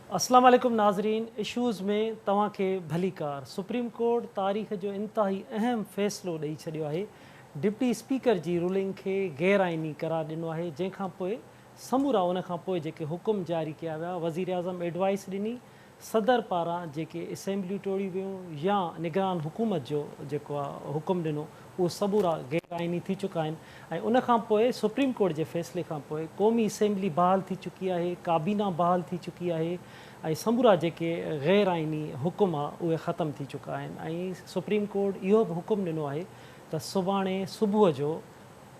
अस्सलाम वालेकुम नाज़रीन। इशूज़ में तव्हां खे भली कार। सुप्रीम कोर्ट तारीख़ जो इंतहाई अहम फ़ैसिलो ॾेई छॾियो आहे। डिप्टी स्पीकर जी रूलिंग खे गैर आइनी करार ॾिनो आहे, जंहिंखां पोइ समूरा उन खां पोइ जेके हुकुम जारी कया विया, वज़ीर आज़म एडवाइस ॾिनी, सदर पारां जेके असेंबलियूं टोड़ी वियूं या निगरान हुकूमत जो जेको आहे हुकुम ॾिनो, उहो सबूरा गैर आइनी थी चुका आहिनि। ऐं उनखां पोइ सुप्रीम कोर्ट जे फ़ैसिले खां पोइ क़ौमी असेंबली बहाल थी चुकी आहे, काबीना बहाल थी चुकी आहे ऐं समूरा जेके गैर आइनी हुकुम आहे उहे ख़तमु थी चुका आहिनि। ऐं सुप्रीम कोर्ट इहो बि हुकुम ॾिनो आहे त सुभाणे सुबुह जो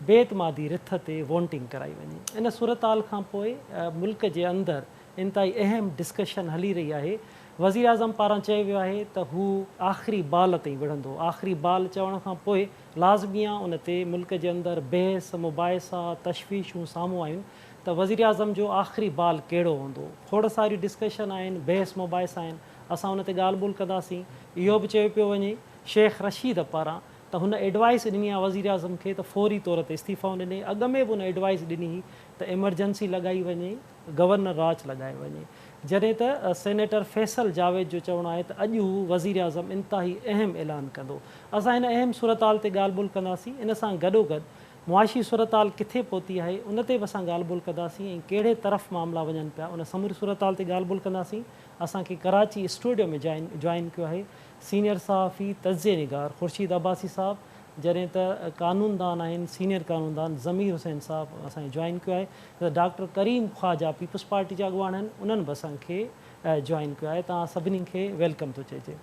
बेतमादी रिथ ते वोटिंग कराई वञे। इन सूरत हाल खां पोइ मुल्क जे अंदरि इंतिहाई अहम डिस्कशन हली रही आहे। वज़ीर आज़म पारां चयो वियो आहे त हू आख़िरी बाल ताईं विढ़ंदो। आख़िरी बाल चवण खां पोइ लाज़मी आहे उन ते मुल्क जे अंदरि बहस मुबाहिसा तशवीशूं साम्हूं आयूं त वज़ीर आज़म जो आख़िरी बाल कहिड़ो हूंदो। खोड़ सारियूं डिस्कशन आहिनि, बहस मुबाहिसा आहिनि, असां उन ते ॻाल्हि ॿोल कंदासीं। इहो बि चयो पियो वञे शेख रशीद पारां त हुन एडवाइस ॾिनी आहे वज़ीर आज़म खे त फौरी तौर ते इस्तीफ़ा ॾिने। अॻु में बि हुन एडवाइस ॾिनी हुई त एमरजेंसी लॻाई वञे, गवर्नर राज लॻाए वञे। जॾहिं त सेनेटर फैसल जावेद जो चवणु आहे त अॼु हू वज़ीर आज़म इंतिहाई अहम ऐलान कंदो। असां हिन अहम सूरत हाल ते ॻाल्हि ॿोल कंदासीं। इन सां गॾोगॾु मुआशी सूरत हाल किथे पहुती आहे उन ते बि असां ॻाल्हि ॿोल कंदासीं ऐं कहिड़े तरफ़ मामला वञनि पिया उन समूरी सूरत हाल ते ॻाल्हि ॿोल कंदासीं। असांखे कराची स्टूडियो में जॉइन कयो आहे सीनियर सहाफ़ी तज़िये निगार ख़ुर्शीद अब्बासी साहब, जॾहिं त क़ानूनदान आहिनि सीनियर क़ानूनदान ज़मीर हुसैन साहब असांखे जॉइन कयो आहे। त डॉक्टर करीम ख़्वाजा पीपल्स पार्टी जा अॻुवान आहिनि, उन्हनि बि असांखे जॉइन कयो आहे। तव्हां सभिनी खे वेलकम थो चइजे।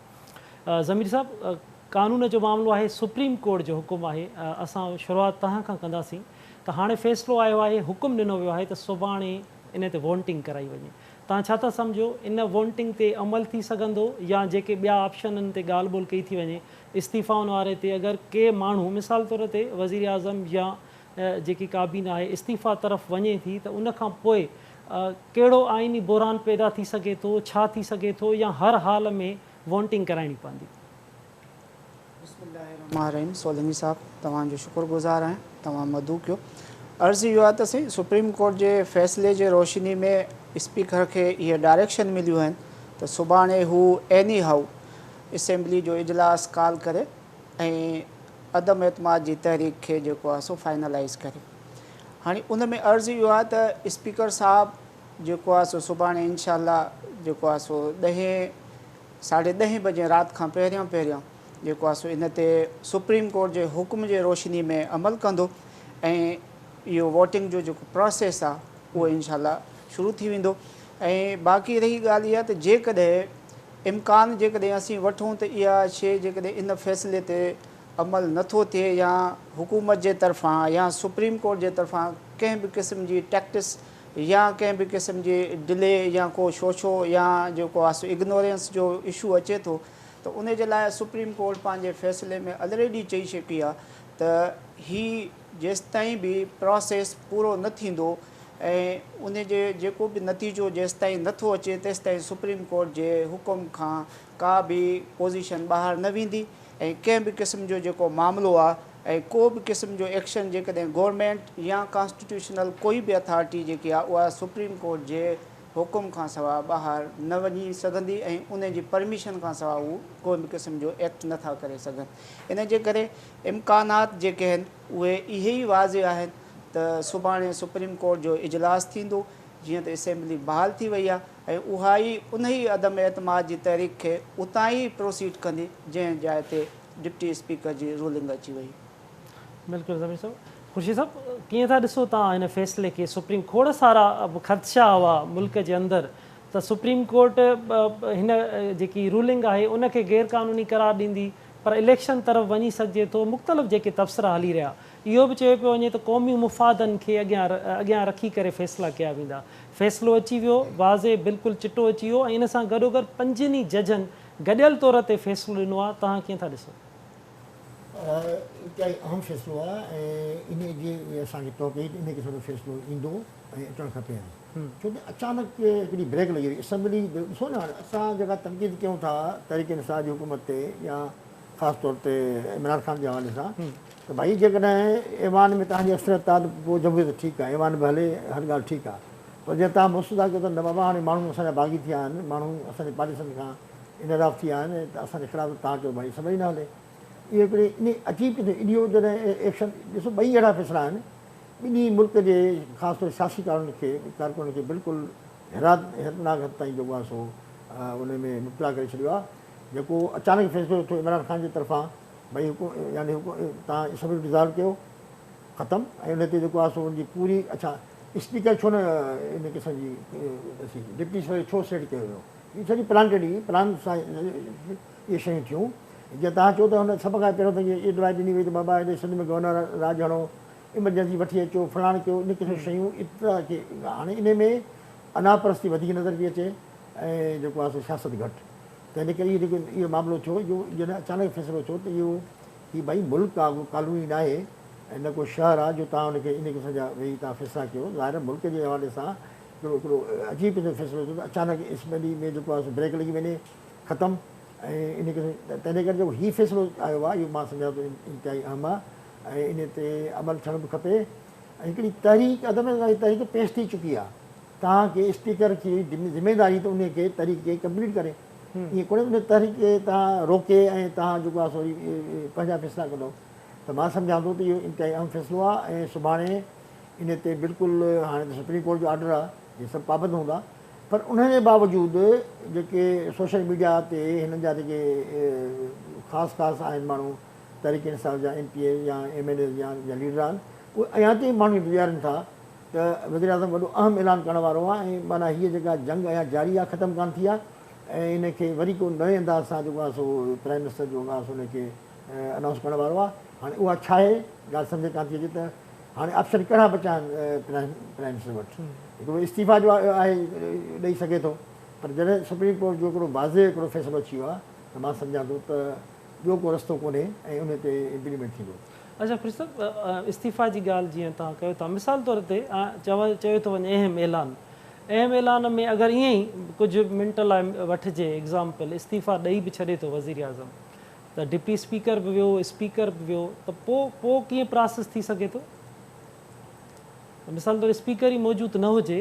ज़मीर साहब, कानून जो मामिलो आहे, सुप्रीम कोर्ट जो हुकुम आहे। असां शुरूआति तव्हां खां कंदासीं त हाणे फ़ैसिलो आयो आहे, हुकुम ॾिनो वियो आहे त सुभाणे इन ते वोटिंग कराई वञे। तव्हां छा था सम्झो, इन वोटिंग ते अमल थी सघंदो या जेके ॿिया ऑप्शननि ते ॻाल्हि ॿोल कई थी वञे, इस्तीफ़ाउनि वारे ते अगरि के माण्हू मिसाल तौर ते वज़ीर आज़म या जेकी काबीना आहे इस्तीफ़ा तरफ़ वञे थी त उन खां पोइ कहिड़ो आइनी बुरहान पैदा थी सघे थो, छा थी सघे थो, या हर हाल में वोटिंग कराइणी पवंदी? बिस्मिल्लाहिर्रहमानिर्रहीम। सोलंकी साहब तव्हांजो शुक्रगुज़ार आहियां, तव्हां मदू कयो। अर्ज़ु इहो आहे त साईं सुप्रीम कोर्ट जे फ़ैसिले जे रोशनी में स्पीकर खे इहे डायरेक्शन मिलियूं आहिनि त सुभाणे हू एनी हाउ असेंबली जो इजलास कॉल करे ऐं अदम एतमाद जी तहरीक खे जेको आहे सो फाइनलाइज़ करे। हाणे उन में अर्ज़ु इहो आहे त स्पीकर साहब जेको आहे सो सुभाणे इंशाअल्लाह जेको आहे सो 10:30 बजे राति खां पहिरियों जेको आहे सो इन ते सुप्रीम कोर्ट जे हुकुम जे रोशनी में अमल कंदो ऐं इहो वोटिंग जो जेको प्रोसेस आहे उहो इंशाअल्लाह शुरू थी वेंदो। ऐं बाक़ी रही ॻाल्हि इहा त जेकॾहिं इम्कान जेकॾहिं असीं वठूं त इहा शइ जेकॾहिं इन फ़ैसिले ते अमल नथो थिए या हुकूमत जे तरफ़ां या सुप्रीम कोर्ट जे तरफ़ां कंहिं बि क़िस्म जी टैक्टिस या कंहिं बि क़िस्म जी डिले या को शोशो या जेको आहे सो इग्नोरेंस जो इशू अचे थो त उन जे लाइ सुप्रीम कोर्ट पंहिंजे फ़ैसिले में ऑलरेडी चई चुकी आहे त ही जेसिताईं बि प्रोसेस पूरो न थींदो ऐं उन जे जेको बि नतीजो जेसिताईं नथो अचे तेसिताईं सुप्रीम कोर्ट जे हुकुम खां का बि पोज़ीशन ॿाहिरि न वेंदी ऐं कंहिं बि क़िस्म जो जेको मामिलो आहे ऐं को बि क़िस्म जो एक्शन जेकॾहिं गवर्नमेंट या कॉन्स्टिट्यूशनल कोई बि अथॉरिटी जेकी आहे उहा सुप्रीम कोर्ट जे हुकुम खां सवाइ ॿाहिरि न वञी सघंदी ऐं उन जी परमिशन खां सवाइ उहो कोई बि क़िस्म जो एक्ट नथा करे सघनि। इन जे करे इम्कानात जेके आहिनि उहे इहे ई वाज़े आहिनि त सुभाणे सुप्रीम कोर्ट जो इजलास थींदो जीअं त असेंबली बहाल थी वई आहे ऐं उहा ई उन ई अदम एतमाद जी तहरीक खे उतां ई प्रोसीड कंदी जंहिं जाइ ते डिप्टी स्पीकर जी रूलिंग अची वई। बिल्कुलु ज़मीर साहब। ख़ुर्शीद साहब, कीअं था ॾिसो तव्हां हिन फ़ैसिले खे? सुप्रीम खोड़ सारा ख़दशा हुआ मुल्क जे अंदरि त सुप्रीम कोर्ट हिन जेकी रूलिंग आहे उनखे गैर क़ानूनी करार ॾींदी, पर इलेक्शन तरफ़ वञी सघिजे थो। मुख़्तलिफ़ जेके तबसरा हली रहिया, इहो बि चयो पियो वञे त क़ौमी मुफ़ादनि खे अॻियां रखी करे फ़ैसिला कया वेंदा। फ़ैसिलो अची वियो, वाज़े बिल्कुलु चिटो अची वियो ऐं इन सां गॾोगॾु 5 जजनि गॾियल तौर ते फ़ैसिलो ॾिनो आहे। तव्हां कीअं था ॾिसो? इंतिहाई अहम फ़ैसिलो आहे ऐं इन जी असांखे तौक़ीद इन क़िस्म जो फ़ैसिलो ईंदो ऐं अचणु खपे। छो त अचानक हिकिड़ी ब्रेक लॻी वई असेंबली। ॾिसो न, हाणे असां जेका तनक़ीद कयूं था तहरीक इंसाफ़ जी हुकूमत ते या ख़ासि तौर ते इमरान ख़ान जे हवाले सां त भई जेकॾहिं ऐवान में तव्हांजी अक्सरियत आहे त पोइ जबो त ठीकु आहे, ऐवान बि हले, हर ॻाल्हि ठीकु आहे। पर जीअं तव्हां मुस्तु था कयो त न बाबा हाणे माण्हू असांजा बाग़ी थिया आहिनि, माण्हू असांजे पार्टीसन खां इनराफ़ थिया आहिनि त असांजे ख़िलाफ़ु तव्हां चयो भई सभई न हले। इहो हिकिड़ी इन अजीब किथे इडियो जॾहिं एक्शन ॾिसो ॿई अहिड़ा फ़ैसिला आहिनि ॿिन्ही मुल्क जे ख़ासि तौर सियासी कारकुन खे बिल्कुलु हैरतनाक हद ताईं जेको आहे सो उन में मुबतला करे छॾियो आहे। जेको अचानक फ़ैसिलो थियो इमरान ख़ान जे तरफ़ां भई यानी तव्हां असम्बली डिज़ॉल्व कयो ख़तमु ऐं उन ते जेको आहे सो उनजी पूरी अच्छा स्पीकर छो न इन क़िस्म जी डिप्टी स्पीकर छो सेट कयो वियो, हीअ सॼी प्लान सां इहे शयूं थियूं। जीअं तव्हां चओ त हुन सभ खां पहिरियों त इहे एडवाइस ॾिनी वई त बाबा हेॾे सिंध में गवर्नर राज हणो, इमरजेंसी वठी अचो, फलाण कयो, इन क़िस्म शयूं इतरा खे हाणे इन में अनापरस्ती वधीक नज़र पई अचे ऐं जेको आहे सो सियासत घटि। त इन करे जेको इहो मामिलो थियो इहो जॾहिं अचानक फ़ैसिलो थियो त हीअ भई मुल्क आहे उहो कानूनी न आहे ऐं न को शहर आहे जो तव्हां हुनखे इन क़िस्म जा वेही तव्हां फ़ैसिला कयो। ज़ाहिर मुल्क जे हवाले सां हिकिड़ो अजीब क़िस्म जो फ़ैसिलो थियो त अचानक असम्बली में जेको आहे ब्रेक लॻी वञे ख़तमु ऐं इन क़िस्म तंहिंजे करे जेको हीउ फ़ैसिलो आयो आहे इहो मां सम्झां थो इंतिहाई अहम आहे ऐं इन ते अमल थियणु बि खपे। ऐं हिकिड़ी तहरीक अदम तहरीक पेश थी चुकी आहे, तव्हांखे स्पीकर खे ज़िमेदारी त उनखे तहरीक खे कंप्लीट करे, ईअं कोन्हे उन तहरीक खे तव्हां रोके ऐं तव्हां जेको आहे सो पंहिंजा फ़ैसिला कंदो। त मां सम्झां थो त इहो इंतिहाई अहम फ़ैसिलो आहे ऐं सुभाणे इन ते बिल्कुलु हाणे त सुप्रीम कोर्ट जो ऑर्डर आहे, इहे सभु पाबंद हूंदा, पर उनजे बावजूदि जेके सोशल मीडिया ते हिननि जा जेके ख़ासि आहिनि माण्हू तहरीक इंसाफ़ जा MPA या MLA या लीडर आहिनि उहे अञा ताईं माण्हू गुज़ारनि था त वज़ीर आज़म वॾो अहम ऐलान करण वारो आहे ऐं माना हीअ जेका जंग अञा जारी आहे ख़तमु कान थी आहे ऐं इनखे वरी को नए अंदाज़ सां जेको आहे सो प्राइम मिनिस्टर जेको आहे सो उनखे अनाउंस करण वारो आहे। हाणे उहा छा आहे ॻाल्हि सम्झ कान थी अचे त हाणे ऑप्शन कहिड़ा बचा आहिनि प्राइम मिनिस्टर वटि, हिकिड़ो इस्तीफ़ा जो आहे ॾेई सघे थो, पर जॾहिं सुप्रीम कोर्ट जो हिकिड़ो वाज़े हिकिड़ो फ़ैसिलो अची वियो आहे त मां सम्झां थो त ॿियो को रस्तो कोन्हे ऐं उन ते इम्प्लीमेंट थींदो। अच्छा फिर साहब इस्तीफ़ा जी ॻाल्हि जीअं तव्हां कयो था, मिसाल तौर ते चयो थो वञे अहम ऐलान में अगरि ईअं ई कुझु मिंट लाइ वठिजे एग्ज़ाम्पल इस्तीफ़ा ॾेई बि छॾे थो वज़ीर आज़म त डिप्टी स्पीकर बि वियो, स्पीकर बि वियो, त पोइ कीअं प्रोसेस थी सघे थो? मिसाल तौर स्पीकर ई मौजूदु न हुजे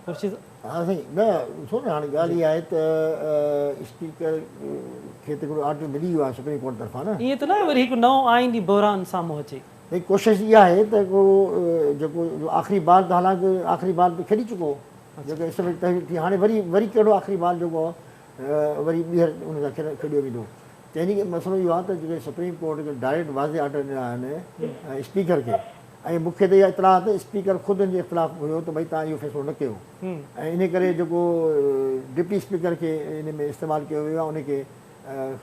खुर्शीद? हा साईं, न ॾिसो न हाणे ॻाल्हि इहा आहे त स्पीकर खे त हिकिड़ो ऑर्डर मिली वियो आहे सुप्रीम कोर्ट तरफ़ां न, ईअं त न वरी हिकु नओं आईनी बहिरान साम्हूं अचे। भई कोशिशि इहा आहे त को जेको आख़िरी बाल त हालांकि आख़िरी बाल बि खेॾी चुको जेको इसमें थी, हाणे वरी कहिड़ो आख़िरी बाल जेको आहे वरी ॿीहर उन सां खेॾियो वेंदो। तंहिंजी मसइलो इहो आहे त जेके सुप्रीम कोर्ट खे डायरेक्ट वाज़े ऑर्डर ॾिना आहिनि स्पीकर खे, ऐं मूंखे त इहा इतलाह त स्पीकर ख़ुदि जे इख़्तिलाफ़ हुयो त भई तव्हां इहो फ़ैसिलो न कयो ऐं इन करे जेको डिप्टी स्पीकर खे इन में इस्तेमालु कयो वियो आहे उनखे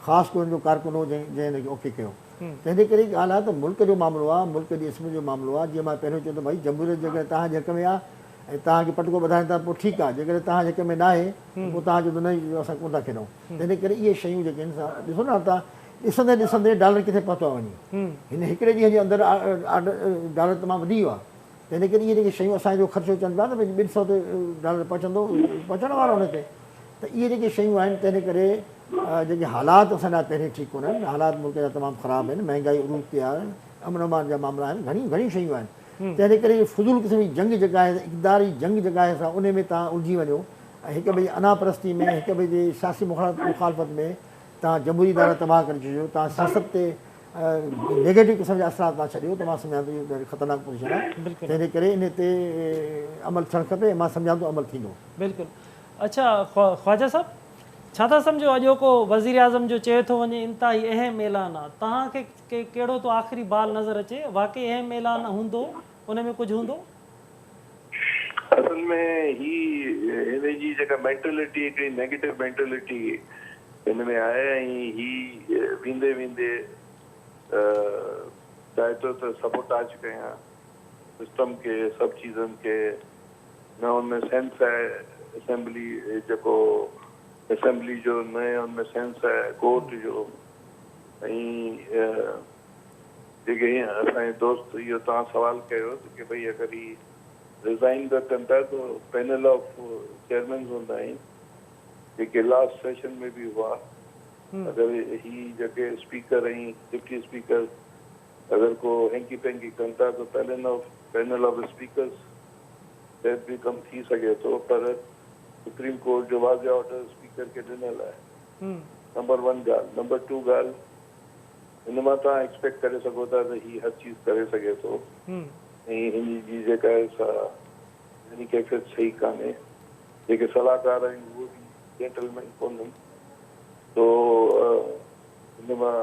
ख़ासि को जो कारकुन हो जंहिं हिनखे ओके कयो। तंहिंजे करे ॻाल्हि आहे त मुल्क जो मामिलो आहे, मुल्क जी इस्म जो मामिलो आहे। जीअं मां पहिरियों चयो त भई जमहूरियत जेकॾहिं तव्हांजे हक़ में आहे ऐं तव्हांखे पटको ॿधाइनि था पोइ ठीकु आहे, जेकॾहिं तव्हांजे हक़ में न आहे पोइ तव्हांजो त न असां कोन था खेॾूं। तंहिंजे करे इहे शयूं जेके आहिनि ॾिसो न तव्हां ॾिसंदे डॉलर किथे पहुतो आहे वञी, हिन हिकिड़े ॾींहं जे अंदरि डॉलर तमामु वधी वियो आहे। तंहिंजे करे इहे जेके शयूं असांजो ख़र्चो चवनि पिया न भई $200 डॉलर पहुचण वारो हुन ते, त इहे जेके शयूं आहिनि तंहिंजे करे जेके हालात असांजा पहिरीं ठीकु कोन आहिनि, हालात मुल्क जा तमामु ख़राबु आहिनि, महांगाई उरूज ते आहे, अमन अमान जा मामला आहिनि, घणियूं शयूं आहिनि। तंहिंजे करे फुज़ूल क़िस्म जी जंग जेका आहे इक़्तिदारी जंग जेका आहे असां उन में तव्हां उलझी वञो ऐं हिक ॿिए जी अनापरस्ती में, हिक ॿिए जी सियासी मुखालफ़त में तव्हां जमहूरी इदारा तबाह करे छॾियो, तव्हां सियासत ते नेगेटिव क़िस्म जा असरात तव्हां छॾियो, त मां सम्झां थो इहो ख़तरनाक पोज़ीशन आहे। तंहिंजे करे इन ते अमल थियणु खपे ऐं मां सम्झां थो अमल थींदो। बिल्कुलु। अच्छा ख्वाजा साहब, छा था सम्झो अॼोको वज़ीर आज़म जो चयो थो वञे इंतिहाई अहम ऐलान आहे, तव्हांखे कहिड़ो थो आख़िरी बाल नज़र अचे? वाक़ई अहम ऐलान हूंदो, उन में कुझु हूंदो? असल में ही हिन जी जेका मेंटेलिटी हिकिड़ी नेगेटिव मेंटेलिटी हिन में आहे ऐं ही वेंदे वेंदे चाहे थो त सबोटाज कयां सिस्टम के सभु चीज़नि खे, न हुनमें सेंस आहे असेंबली जेको असेंबली जो, न हुनमें सेंस आहे कोर्ट जो। ऐं जेके असांजे दोस्त इहो तव्हां सवाल कयो कि भई अगरि ही रिज़ाइन था कनि था त पैनल ऑफ चेयरमैन हूंदा आहिनि जेके लास्ट सेशन में बि हुआ। अगरि ही जेके स्पीकर ऐं डिप्टी स्पीकर अगरि को हैंकी पैंकी कनि था त पैनल ऑफ स्पीकर्स तहत भी कम थी सघे थो, पर सुप्रीम कोर्ट जो वाज़े ऑर्डर स्पीकर खे ॾिनल आहे। नंबर 1 ॻाल्हि। नंबर 2 ॻाल्हि, हिन मां तव्हां एक्सपेक्ट करे सघो था त हीउ हर चीज़ करे सघे थो ऐं हिन जी जेका आहे सा हिन कैफ़ियत सही कान्हे। जेके सलाहकार आहिनि उहो बि जेंटलमैन कोन्हनि। तो हिन मां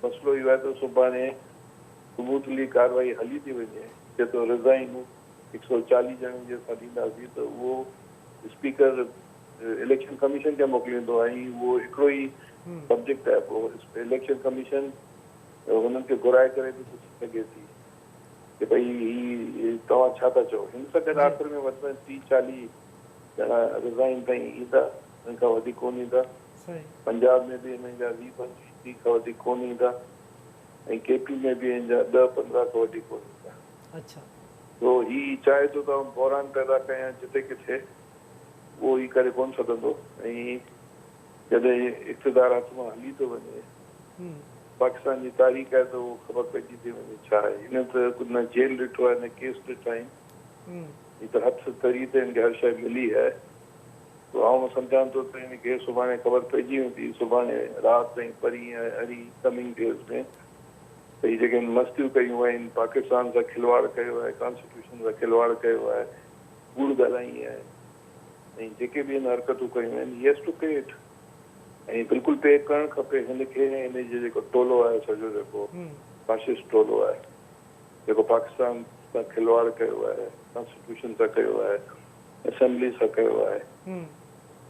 मसइलो इहो आहे त सुभाणे स्मूथली कार्रवाई हली थी वञे, जेतिरो रिज़ाइन 140 ॼणनि जे असां ॾींदासीं त उहो स्पीकर इलेक्शन कमीशन खे मोकिलींदो ऐं उहो हिकिड़ो ई सब्जेक्ट आहे। पोइ इलेक्शन कमीशन हुननि खे घुराए करे बि पुछी सघे थी कि भई ही तव्हां छा था चओ। हिन सां गॾु आख़िर में वधि में 30-40 ॼणा रिज़ाइन ताईं ईंदा, हिन खां वधीक कोन ईंदा। पंजाब में बि हिननि जा 20-25 खां वधीक कोन ईंदा ऐं केपी में बि हिन जा 10-15 खां वधीक कोन ईंदा। अच्छा, तो ही चाहे थो त बहरान पैदा कयां जिते किथे, उहो ही करे कोन सघंदो। ऐं जॾहिं इक़्तिदार हथ मां हली थो वञे, पाकिस्तान जी तारीख़ आहे त उहो ख़बर पइजी थी वञे छा आहे। हिन त न जेल ॾिठो आहे, न केस ॾिठा आहिनि, ही त हथ तरी ते हिनखे हर शइ मिली आहे। तो आउं सम्झां थो त हिनखे सुभाणे ख़बर पइजी वेंदी, सुभाणे राति ताईं परीं ऐं अरी कमिंग डेज़ में, त ही जेके मस्तियूं कयूं आहिनि, पाकिस्तान सां खिलवाड़ कयो आहे, कॉन्स्टिट्यूशन सां खिलवाड़ कयो आहे, कूड़ ॻाल्हाई आहे ऐं जेके बि हिन हरकतूं कयूं आहिनि, he has two pay it. ऐं बिल्कुलु पे करणु खपे हिनखे। हिन जो जेको टोलो आहे, सॼो जेको फाशिस्ट टोलो आहे, जेको पाकिस्तान सां खिलवाड़ कयो आहे, कॉन्स्टिट्यूशन सां कयो आहे, असेंबली सां कयो आहे,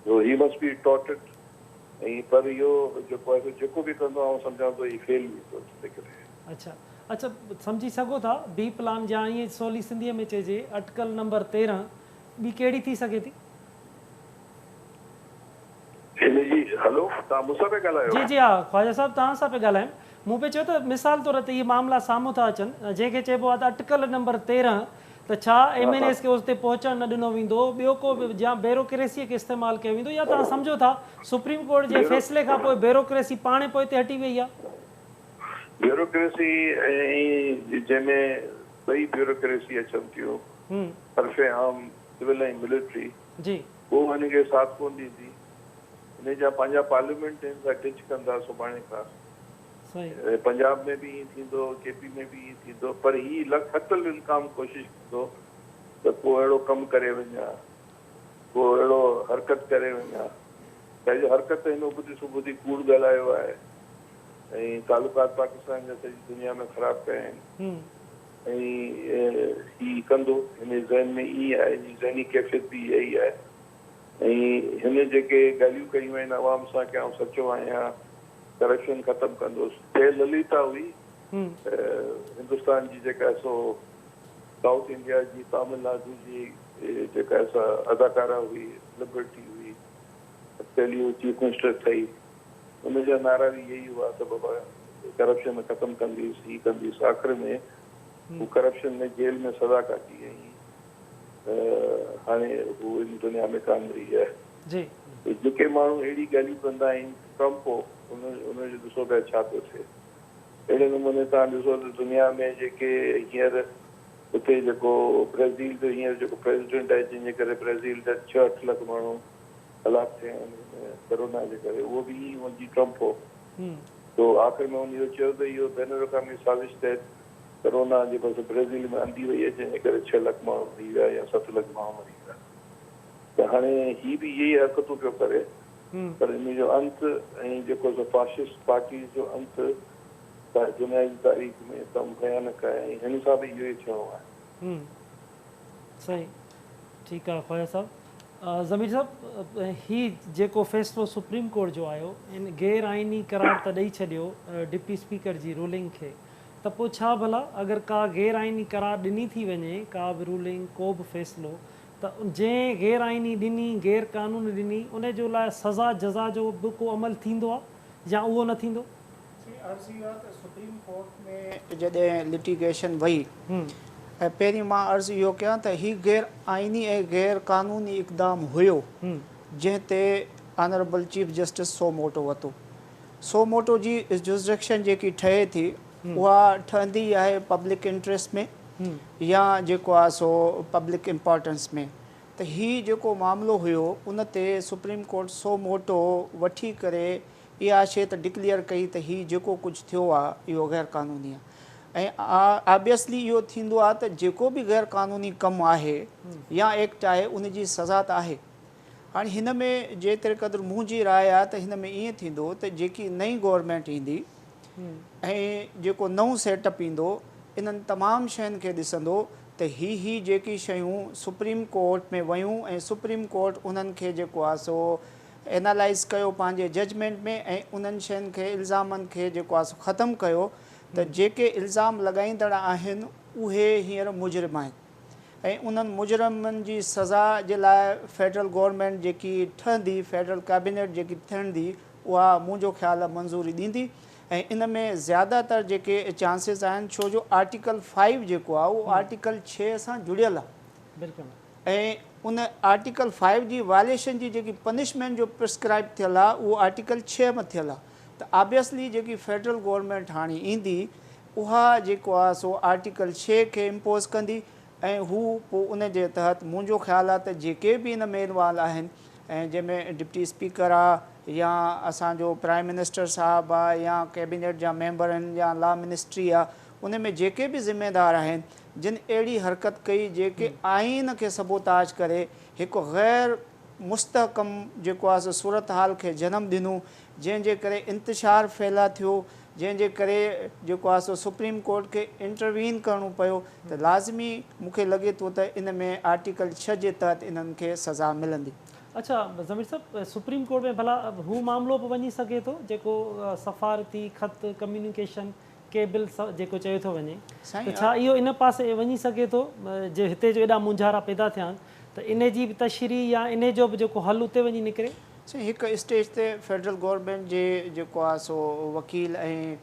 जो ही मस्ट बी टॉटेड। ऐं पर इहो जेको आहे जेको बि कंदो आउं सम्झां थो ही फेल बि थो थी करे। अच्छा अच्छा, सम्झी सघो था। बी प्लान या ईअं सवली सिंधीअ में चइजे अटकल नंबर 13 ॿी कहिड़ी थी सघे थी? हिन जी हलो तव्हां मूंसां पिया ॻाल्हायो? जी जी हा ख्वाजा साहब, तव्हां सां पिया ॻाल्हायूं। मूं पियो चयो त मिसाल तौर ते इहे मामला साम्हूं था अचनि, जंहिंखे चइबो आहे त अटकल नंबर 13, त छा MNAs खे उते पहुचणु न ॾिनो वेंदो, ॿियो को या ब्यूरोक्रेसीअ खे इस्तेमालु कयो वेंदो, या तव्हां सम्झो था सुप्रीम कोर्ट जे फ़ैसिले खां पोइ ब्यूरोक्रेसी पाणे पोइ हिते हटी वई आहे? ब्यूरोक्रेसी ऐं जंहिंमें ॿई ब्यूरोक्रेसी अचनि थियूं, हरफ़े आम सिविल ऐं मिलिट्री, जी, उहो हिनखे साथ कोन ॾींदी। हिन जा पंहिंजा पार्लियामेंट हिन सां टिच कंदा सुभाणे खां। पंजाब में बि ईअं थींदो, केपी में बि ईअं थींदो, पर ही लखतल इनकाम कोशिशि कंदो त को अहिड़ो कमु करे वञा, को अहिड़ो हरकत करे वञा। पंहिंजो हरकत हिन ॿुधी कूड़ ॻाल्हायो आहे ऐं तालुकात पाकिस्तान जा सॼी दुनिया में ख़राबु कया आहिनि ऐं ही कंदो। हिन ज़हन में ईअं आहे, हिन ज़हनी कैफ़ियत बि इहा ई आहे। ऐं हिन जेके ॻाल्हियूं कयूं आहिनि आवाम सां की आउं सचो आहियां, करप्शन ख़तमु कंदुसि, जयललिता हुई हिंदुस्तान जी जेका सो साउथ इंडिया जी, तमिलनाडु जी जेका सा अदाकारा हुई, लिबर्टी हुई, पहली चीफ मिनिस्टर ठही, उनजा नारा बि इहे ई हुआ त बाबा करप्शन ख़तमु कंदीसि, हीअ कंदीसि। आख़िर में हू करप्शन में जेल में सज़ा काटी ऐं हाणे हू इन दुनिया में कान रही आहे। जेके माण्हू अहिड़ी ॻाल्हियूं कंदा आहिनि, ट्रम्प हो, उनजो ॾिसो पिया छा थो थिए। अहिड़े नमूने तव्हां ॾिसो त दुनिया में जेके हींअर उते जेको ब्राज़ील जो हींअर जेको प्रेसिडेंट आहे, जंहिंजे करे ब्राज़ील जा 6-8 लख माण्हू हलाक थिया आहिनि कोरोना जे करे, उहो बि ईअं हुनजी ट्रम्प हो। तो आख़िर में उन इहो चयो त इहो बैन अवी साज़िश तहत कोरोना जे बसि ब्राज़ील में अंधी वई आहे, जंहिंजे करे 6 लख माण्हू मरी विया या 7 लख माण्हू मरी विया। त हाणे ही बि इहे ई हरकतूं पियो करे, पर इन जो अंत ऐं जेको फाशिस्ट पार्टी जो अंत दुनिया जी तारीख़ में तमामु भयानक आहे ऐं हिन सां बि इहो ई थियणो आहे। सही, ठीकु आहे ख्वाजा साहब। ज़मीर साहब, ही जेको फ़ैसिलो सुप्रीम कोर्ट जो आयो, इन गैर आइनी करार त ॾेई छॾियो डिप्टी स्पीकर जी रूलिंग खे, त पोइ छा भला अगरि का गैर आइनी करार ॾिनी थी वञे, का बि रूलिंग, को बि फ़ैसिलो, त जंहिं गैर आइनी ॾिनी, गैर कानून ॾिनी, उन जो लाइ सज़ा जज़ा जो बि को अमल थींदो आहे या उहो न थींदो? अर्ज़ी आहे त सुप्रीम कोर्ट में जॾहिं लिटिगेशन वई, ऐं पहिरीं मां अर्ज़ु इहो कयां त हीउ गैर आइनी ऐं गैर कानूनी इक़दाम हुयो, जंहिं ते ऑनरेबल चीफ जस्टिस सो मोटो वरितो। सो मोटो जी जुरिसडिक्शन जेकी ठहे थी, उहा ठहंदी आहे पब्लिक इंट्रस्ट में या जेको आहे सो पब्लिक इम्पोर्टेंस में, त हीउ जेको मामिलो हुयो उन ते सुप्रीम कोर्ट सो मोटो वठी करे इहा शइ त डिक्लेयर कई त हीउ जेको कुझु थियो आहे इहो गैर क़ानूनी आहे। ऐं ऑब्वियसली इहो थींदो आहे त जेको बि गैर क़ानूनी कमु आहे या एक्ट आहे उन जी सज़ा त आहे। हाणे हिन में जेतिरे क़दुरु मुंहिंजी राय आहे त हिन में ईअं थींदो त जेकी नई गवर्नमेंट ईंदी ऐं जेको नओं सेटअप ईंदो इन्हनि तमामु शयुनि खे ॾिसंदो त ही जेकी शयूं सुप्रीम कोर्ट में वियूं ऐं सुप्रीम कोर्ट उन्हनि खे जेको आहे सो एनालाइज़ कयो पंहिंजे जजमेंट में ऐं उन्हनि शयुनि खे इल्ज़ामनि खे जेको आहे सो ख़तमु कयो त जेके इल्ज़ाम लॻाईंदड़ आहिनि उहे हींअर मुजरिम आहिनि ऐं उन्हनि मुजरिमनि जी सज़ा जे लाइ फेडरल गवर्नमेंट जेकी ठहंदी, फेडरल कैबिनेट जेकी ठहंदी, उहा मुंहिंजो ख़्यालु आहे मंज़ूरी ॾींदी। ऐं इन में ज़्यादातर जेके चांसिस आहिनि छो जो आर्टिकल 5 जेको आहे उहो आर्टिकल 6 सां जुड़ियल आहे। बिल्कुलु। ऐं उन आर्टिकल 5 जी वायलेशन जी जेकी पनिशमेंट जो प्रिस्क्राइब थियल आहे उहो आर्टिकल 6 में थियल आहे। त ऑब्वियसली जेकी फेडरल गवर्नमेंट हाणे ईंदी उहा जेको आहे सो आर्टिकल 6 खे इम्पोज़ कंदी ऐं हू पोइ उन जे तहत मुंहिंजो ख़्यालु आहे त जेके बि इन में इन्वॉल्व आहिनि ऐं जंहिंमें डिप्टी स्पीकर आहे या असांजो प्राइम मिनिस्टर साहिबु आहे या कैबिनेट जा मेंबर आहिनि या लॉ मिनिस्ट्री आहे, उन में जेके बि ज़िम्मेदार आहिनि जिन अहिड़ी हरकत कई जेके आइन खे सबोताज करे हिकु गैर मुस्तहकम जेको आहे सो सूरत हाल खे जनमु ॾिनो, जंहिंजे करे इंतिशार फैला थियो, जंहिंजे करे जेको आहे सो सुप्रीम कोर्ट खे इंटरवीन करिणो पियो, त लाज़मी मूंखे लॻे थो त इन में आर्टिकल 6 जे तहत इन्हनि खे सज़ा मिलंदी। अच्छा ज़मीर साहब, सुप्रीम कोर्ट में भला हू मामिलो बि वञी सघे थो जेको सफ़ारती ख़त कम्युनिकेशन केबल जेको चयो थो वञे, त छा इहो इन पासे वञी सघे थो जे हिते जो एॾा मुंझारा पैदा थिया आहिनि त इन जी बि तशरी या इन जो बि जेको हल उते वञी निकिरे? हिकु स्टेज ते फेडरल गवर्नमेंट जे जेको आहे सो वकील ऐं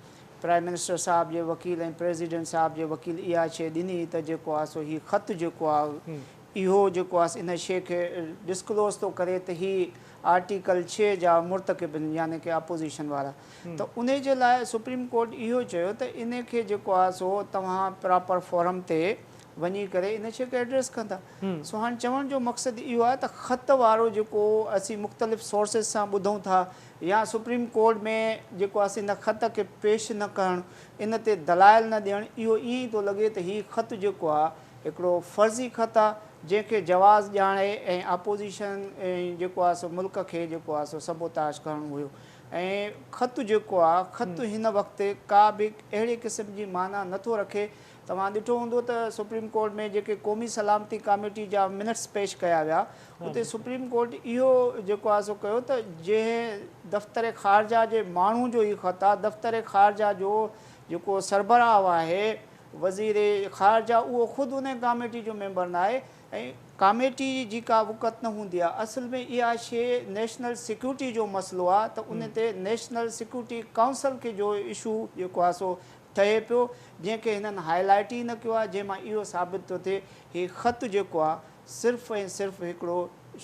प्राइम मिनिस्टर साहिब जे वकील ऐं प्रेसिडेंट साहिब जे वकील इहा शइ ॾिनी त जेको आहे सो हीउ ख़त जेको आहे इहो जेको आहे इन शइ खे डिस्क्लोज़ थो करे त हीउ आर्टिकल 6 जा मुर्तकिब यानी कि अपोज़िशन वारा, त उन जे लाइ सुप्रीम कोर्ट इहो चयो त इन खे जेको आहे सो तव्हां प्रॉपर फोरम ते वञी करे इन शइ खे एड्रेस कंदा। सो हाणे चवण जो मक़सदु इहो आहे त ख़त वारो जेको असीं मुख़्तलिफ़ सोर्सिस सां ॿुधूं था या सुप्रीम कोर्ट में जेको असीं इन ख़त खे पेश न करणु, इन ते दलाइल न ॾियणु, इहो ईअं ई थो लॻे त हीउ ख़त जेको आहे हिकिड़ो फर्ज़ी ख़त आहे जंहिंखे जवाज़ ॼाणे ऐं अपोज़िशन ऐं जेको आहे सो मुल्क खे जेको आहे सो सबोताज करणो हुयो। ऐं ख़त जेको आहे ख़त हिन वक़्तु का बि अहिड़े क़िस्म जी माना नथो रखे। तव्हां ॾिठो हूंदो त सुप्रीम कोर्ट में जेके क़ौमी सलामती कमेटी जा मिनट्स पेश कया विया उते सुप्रीम कोर्ट इहो जेको आहे सो कयो त जंहिं दफ़्तर ख़ारजा जे माण्हू जो ई ख़त आहे, दफ़्तर ख़ारजा जो जेको सरबराह आहे वज़ीर ख़ारजा उहो ख़ुदि उन कमेटी जो मेंबर न आहे ऐं कमेटी जी का वुकत न हूंदी आहे। असल में इहा शइ नेशनल सिक्योरिटी जो मसइलो आहे त उन ते नेशनल सिक्योरिटी काउंसिल खे जो इशू जेको आहे सो ठहे पियो, जंहिंखे हिननि हाईलाइट ई न कयो आहे, जंहिंमां इहो साबित थो थिए हीउ ख़त जेको आहे सिर्फ़ु ऐं सिर्फ़ु हिकिड़ो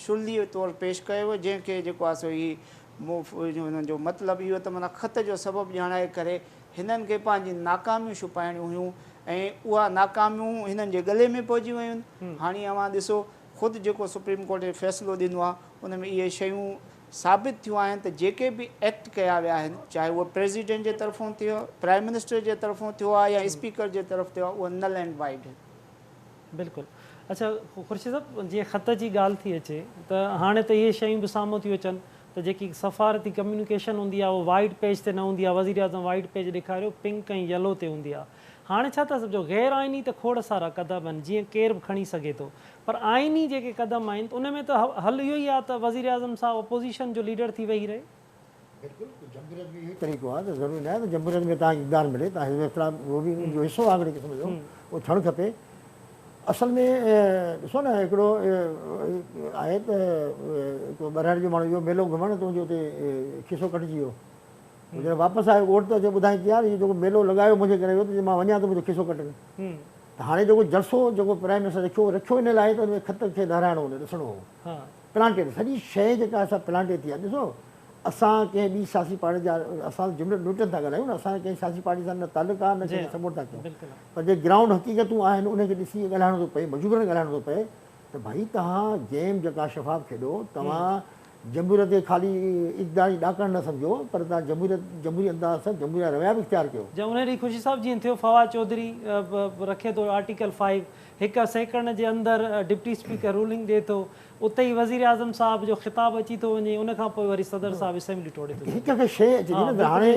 शुल्लीअ तौरु पेश कयो वियो, जंहिंखे जेको आहे सो हीउ हुन जो मतिलबु इहो त माना ख़त जो सबबु ॼाणाए करे हिननि खे पंहिंजी नाकामियूं छुपाइणियूं हुयूं ऐं उहा नाकामियूं हिननि जे गले में पहुची वियूं आहिनि। हाणे अव्हां ॾिसो ख़ुदि जेको सुप्रीम कोर्ट जो फ़ैसिलो ॾिनो आहे उन में इहे शयूं साबित थियूं आहिनि त जेके बि एक्ट कया विया आहिनि, चाहे उहो प्रेसिडेंट जे तरफ़ां थियो, प्राइम मिनिस्टर जे तरफ़ां थियो आहे या स्पीकर जे तरफ़ थियो आहे, उहा नल एंड वाइड आहिनि। बिल्कुलु। अच्छा ख़ुर्शीद साहब, जीअं ख़त जी ॻाल्हि थी अचे त हाणे त इहे शयूं बि साम्हूं थियूं अचनि त जेकी सफ़ारती कम्युनिकेशन हूंदी आहे उहा वाइट पेज ते न हूंदी आहे, वज़ीर आज़म वाइट पेज ॾेखारियो पिंक ऐं येलो ते हूंदी आहे। हाणे छा था सम्झो गैर आइनी त खोड़ सारा क़दम आहिनि जीअं केरु बि खणी सघे थो, पर आइनी जेके क़दम आहिनि उन में त हल इहो ई आहे त वज़ीर आज़म साहब अपोज़िशन जो लीडर थी वेही रहे। बिल्कुलु जमहूरियत में इहो तरीक़ो आहे त ज़रूरी न आहे त जमहूरियत में तव्हांखे इक़्तिदार मिले, तव्हां हिज़्ब इख़्तिलाफ़ उहो बि उनजो हिसो आहे क़िस्म जो, उहो थियणु खपे। असल में ॾिसो न हिकिड़ो आहे त ॿाहिरि जो माण्हू इहो मेलो घुमणु तुंहिंजो हुते खिसो कटिजी वियो, जॾहिं वापसि आयो ओट त ॿुधाए की यार इहो जेको मेलो लॻायो मुंहिंजे करे वियो त मां वञा त मुंहिंजो खिसो कटनि। त हाणे जेको जलसो जेको प्राइम मिनिस्टर रखियो इन लाइ त उन ख़त खे लहिराइणो हो, ॾिसणो हो, प्लांटेड सॼी शइ जेका असां प्लांटेड थी आहे। ॾिसो असां कंहिं ॿी सियासी पार्टी जा असां जुमिले नोटनि था ॻाल्हायूं न, असां कंहिं सियासी पार्टी सां न तालुक आहे न कंहिं सपोर्ट था कयूं, बिल्कुलु पर जे ग्राउंड हक़ीक़तूं आहिनि उनखे ॾिसी ॻाल्हाइणो थो पए, मजबूरन ॻाल्हाइणो थो पए त भई तव्हां गेम जेका शफ़ाफ़ खेॾो, तव्हां जमहूरियत खे ख़ाली इक़्तिदारी ॾाकण न सम्झो, पर तव्हां जमहूरी अंदाज़ सां जमहूरी रवैया बि इख़्तियार कयो। जो उन ॾींहुं ख़ुशी साहब जीअं थियो फवाद चौधरी रखे थो आर्टिकल 5 हिकु सेकंड जे अंदरि डिप्टी स्पीकर रूलिंग ॾिए थो, उते ई वज़ीर आज़म साहब जो ख़िताब अची थो वञे, उन खां पोइ वरी सदर साहब असेंबली टोड़े थो हिक खे शइ अचे थी न, त हाणे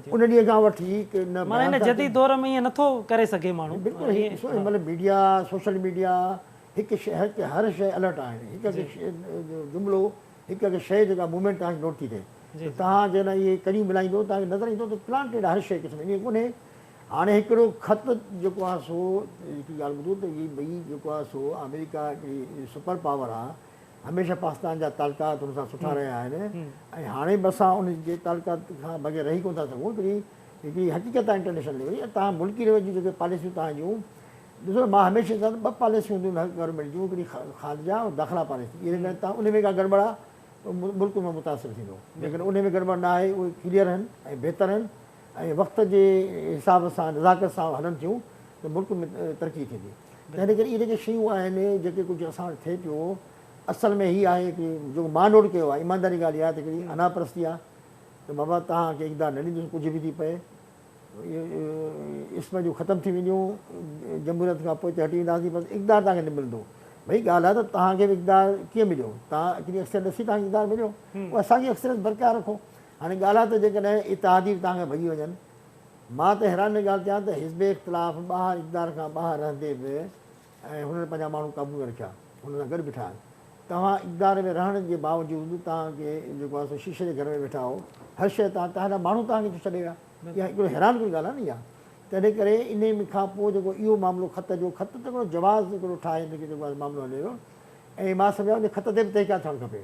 उन ॾींहं खां वठी माना हिन जदीद दौर में ईअं नथो करे सघे माण्हू। बिल्कुलु मतिलबु मीडिया, सोशल मीडिया, हिकु शइ हर शइ अलर्ट आहिनि, हिकु जुमिलो, हिकु शइ जेका मूवमेंट तव्हांखे नोट थी थिए, तव्हां जॾहिं इहे कड़ियूं मिलाईंदो तव्हांखे नज़र ईंदो त प्लांटेड हर शइ क़िस्म ईअं कोन्हे। हाणे हिकिड़ो ख़त जेको आहे सो हिकिड़ी ॻाल्हि ॿुधो त इहे ॿई जेको आहे सो अमेरिका हिकिड़ी सुपर पावर आहे, हमेशह पाकिस्तान जा तालुकात हुन सां सुठा रहिया आहिनि, ऐं हाणे बि असां उनजे तालुकात खां बग़ैर रही कोन था सघूं। हिकिड़ी हक़ीक़त आहे इंटरनेशनल लेवल, तव्हां मुल्की लेवल जूं जेके पॉलिसियूं तव्हां जूं ॾिसो, मां हमेशह चवां ॿ पॉलिसियूं हूंदियूं आहिनि गवर्नमेंट जूं, हिकिड़ी ख़ारिजा ऐं दाख़िला पॉलिसी, इहे तव्हां उन में का गड़बड़ आहे त मुल्क में मुतासिर थींदो, लेकिन उन में गड़बड़ न आहे, उहे क्लियर आहिनि ऐं बहितर आहिनि ऐं वक़्त जे हिसाब सां नज़ाकत सां हलनि थियूं त मुल्क में तरक़ी थींदी। त हिन करे इहे जेके शयूं आहिनि, जेके कुझु असां वटि थिए पियो, असल में हीअ आहे की जेको मां नोट कयो आहे, ईमानदारी ॻाल्हि इहा आहे त हिकिड़ी अनापरस्ती आहे त बाबा तव्हांखे इक़्तिदार न ॾींदुसि, कुझु बि थी पए, इस्म जूं ख़तमु थी वेंदियूं, जमहूरियत खां पोइ हटी वेंदासीं, बसि इक़्तिदार तव्हांखे न मिलंदो। भई ॻाल्हि आहे त तव्हांखे बि इक़्तिदार कीअं मिलियो, तव्हां हिकिड़ी अक्सर ॾिसी तव्हांखे इक़्तिदार मिलियो, उहो असांजी अक्सरियत बरक़रार रखो। हाणे ॻाल्हि आहे त जेकॾहिं इतिहादी तव्हांखे भॼी वञनि, मां त हैरान ॻाल्हि चवां त हिज़्ब इख़्तिलाफ़ ॿाहिरि इक़्तिदार खां ॿाहिरि रहंदे बि ऐं हुननि पंहिंजा माण्हू क़ाबू में रखिया, हुन सां गॾु बीठा आहिनि। तव्हां इक़्तिदार में रहण जे बावजूदि तव्हांखे जेको आहे सो शीशे जे घर में वेठा हो, हर शइ तव्हांजा माण्हू तव्हांखे छॾे विया, इहा हिकिड़ो हैरान कई ॻाल्हि आहे न इहा। तॾहिं करे इन खां पोइ जेको इहो मामिलो ख़त जो त हिकिड़ो जवाज़ हिकिड़ो ठाहे हिनखे जेको आहे मामिलो हले पियो, ऐं मां सम्झां उन ख़त ते बि तहक़ीक़ात थियणु खपे,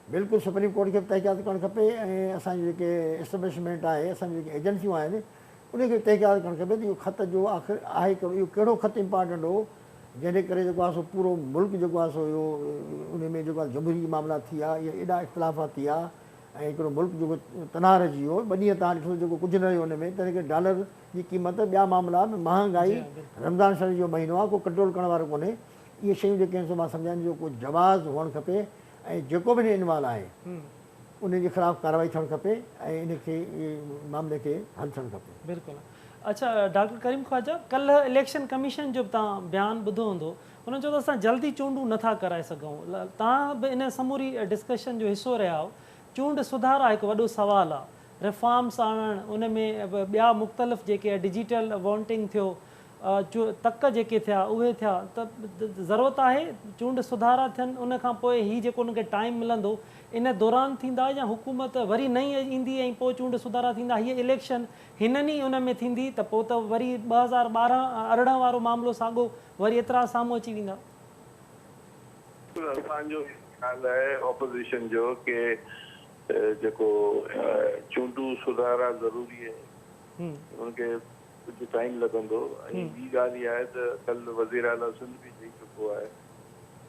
बिल्कुलु सुप्रीम कोर्ट खे बि तहक़ीक़ात करणु खपे, ऐं असांजी जेके एस्टेब्लिशमेंट आहे, असांजी जेके एजेंसियूं आहिनि, उनखे तहक़ीक़ात करणु खपे त इहो ख़त जो आख़िर आहे इहो कहिड़ो ख़तु इम्पॉर्टेंट हो, जंहिंजे करे जेको आहे सो पूरो मुल्क जेको आहे सो इहो उन में जेको आहे जमहूरी मामला थी विया, इहे एॾा इख़्तिलाफ़ थी विया, ऐं हिकिड़ो मुल्क जेको तनाव रहिजी वियो, ॿ ॾींहं तव्हां ॾिठो जेको कुझु न रहियो हुन में, तंहिं करे डॉलर जी क़ीमत, ॿिया मामला, महांगाई, रमज़ान शरीफ़ जो महीनो आहे, को कंट्रोल करण वारो कोन्हे। इहे शयूं जेके आहिनि सो मां सम्झां जो को जवाज़ हुअणु खपे, ऐं जेको बि हिन इनवॉल्व आहे उनजे ख़िलाफ़ु कार्रवाई थियणु खपे, ऐं इनखे मामले खे हल थियणु खपे। बिल्कुलु। अच्छा डॉक्टर करीम ख्वाजा, कल्ह इलेक्शन कमीशन जो बि तव्हां बयानु ॿुधो हूंदो, हुननि चयो त असां जल्दी चूंडूं नथा कराए सघूं, तव्हां बि इन समूरी डिस्कशन जो हिसो रहिया आहियो। चूंड सुधारा हिकु वॾो सुवालु आहे, रिफॉर्म्स आणणु, उन में ॿिया मुख़्तलिफ़ जेके डिजिटल वॉन्टिंग थियो, तक जेके थिया उहे थिया, त ज़रूरत आहे चूंड सुधारा थियनि, उन खां पोइ हीउ जेको उनखे टाइम मिलंदो इन दौरान थींदा, या हुकूमत वरी नई ईंदी ऐं पोइ चूंड सुधारा थींदा, हीअ इलेक्शन हिननि ई उन में थींदी त पोइ त वरी 2012-18 वारो मामिलो साॻियो वरी एतिरा साम्हूं अची वेंदा? असांजो ख़्यालु आहे ऑपोज़िशन जो कि जेको चूंडूं सुधारा ज़रूरी आहे, उनखे कुझु टाइम लॻंदो, ऐं ॿी ॻाल्हि इहा आहे त कल्ह वज़ीर आला सिंध बि चई चुको आहे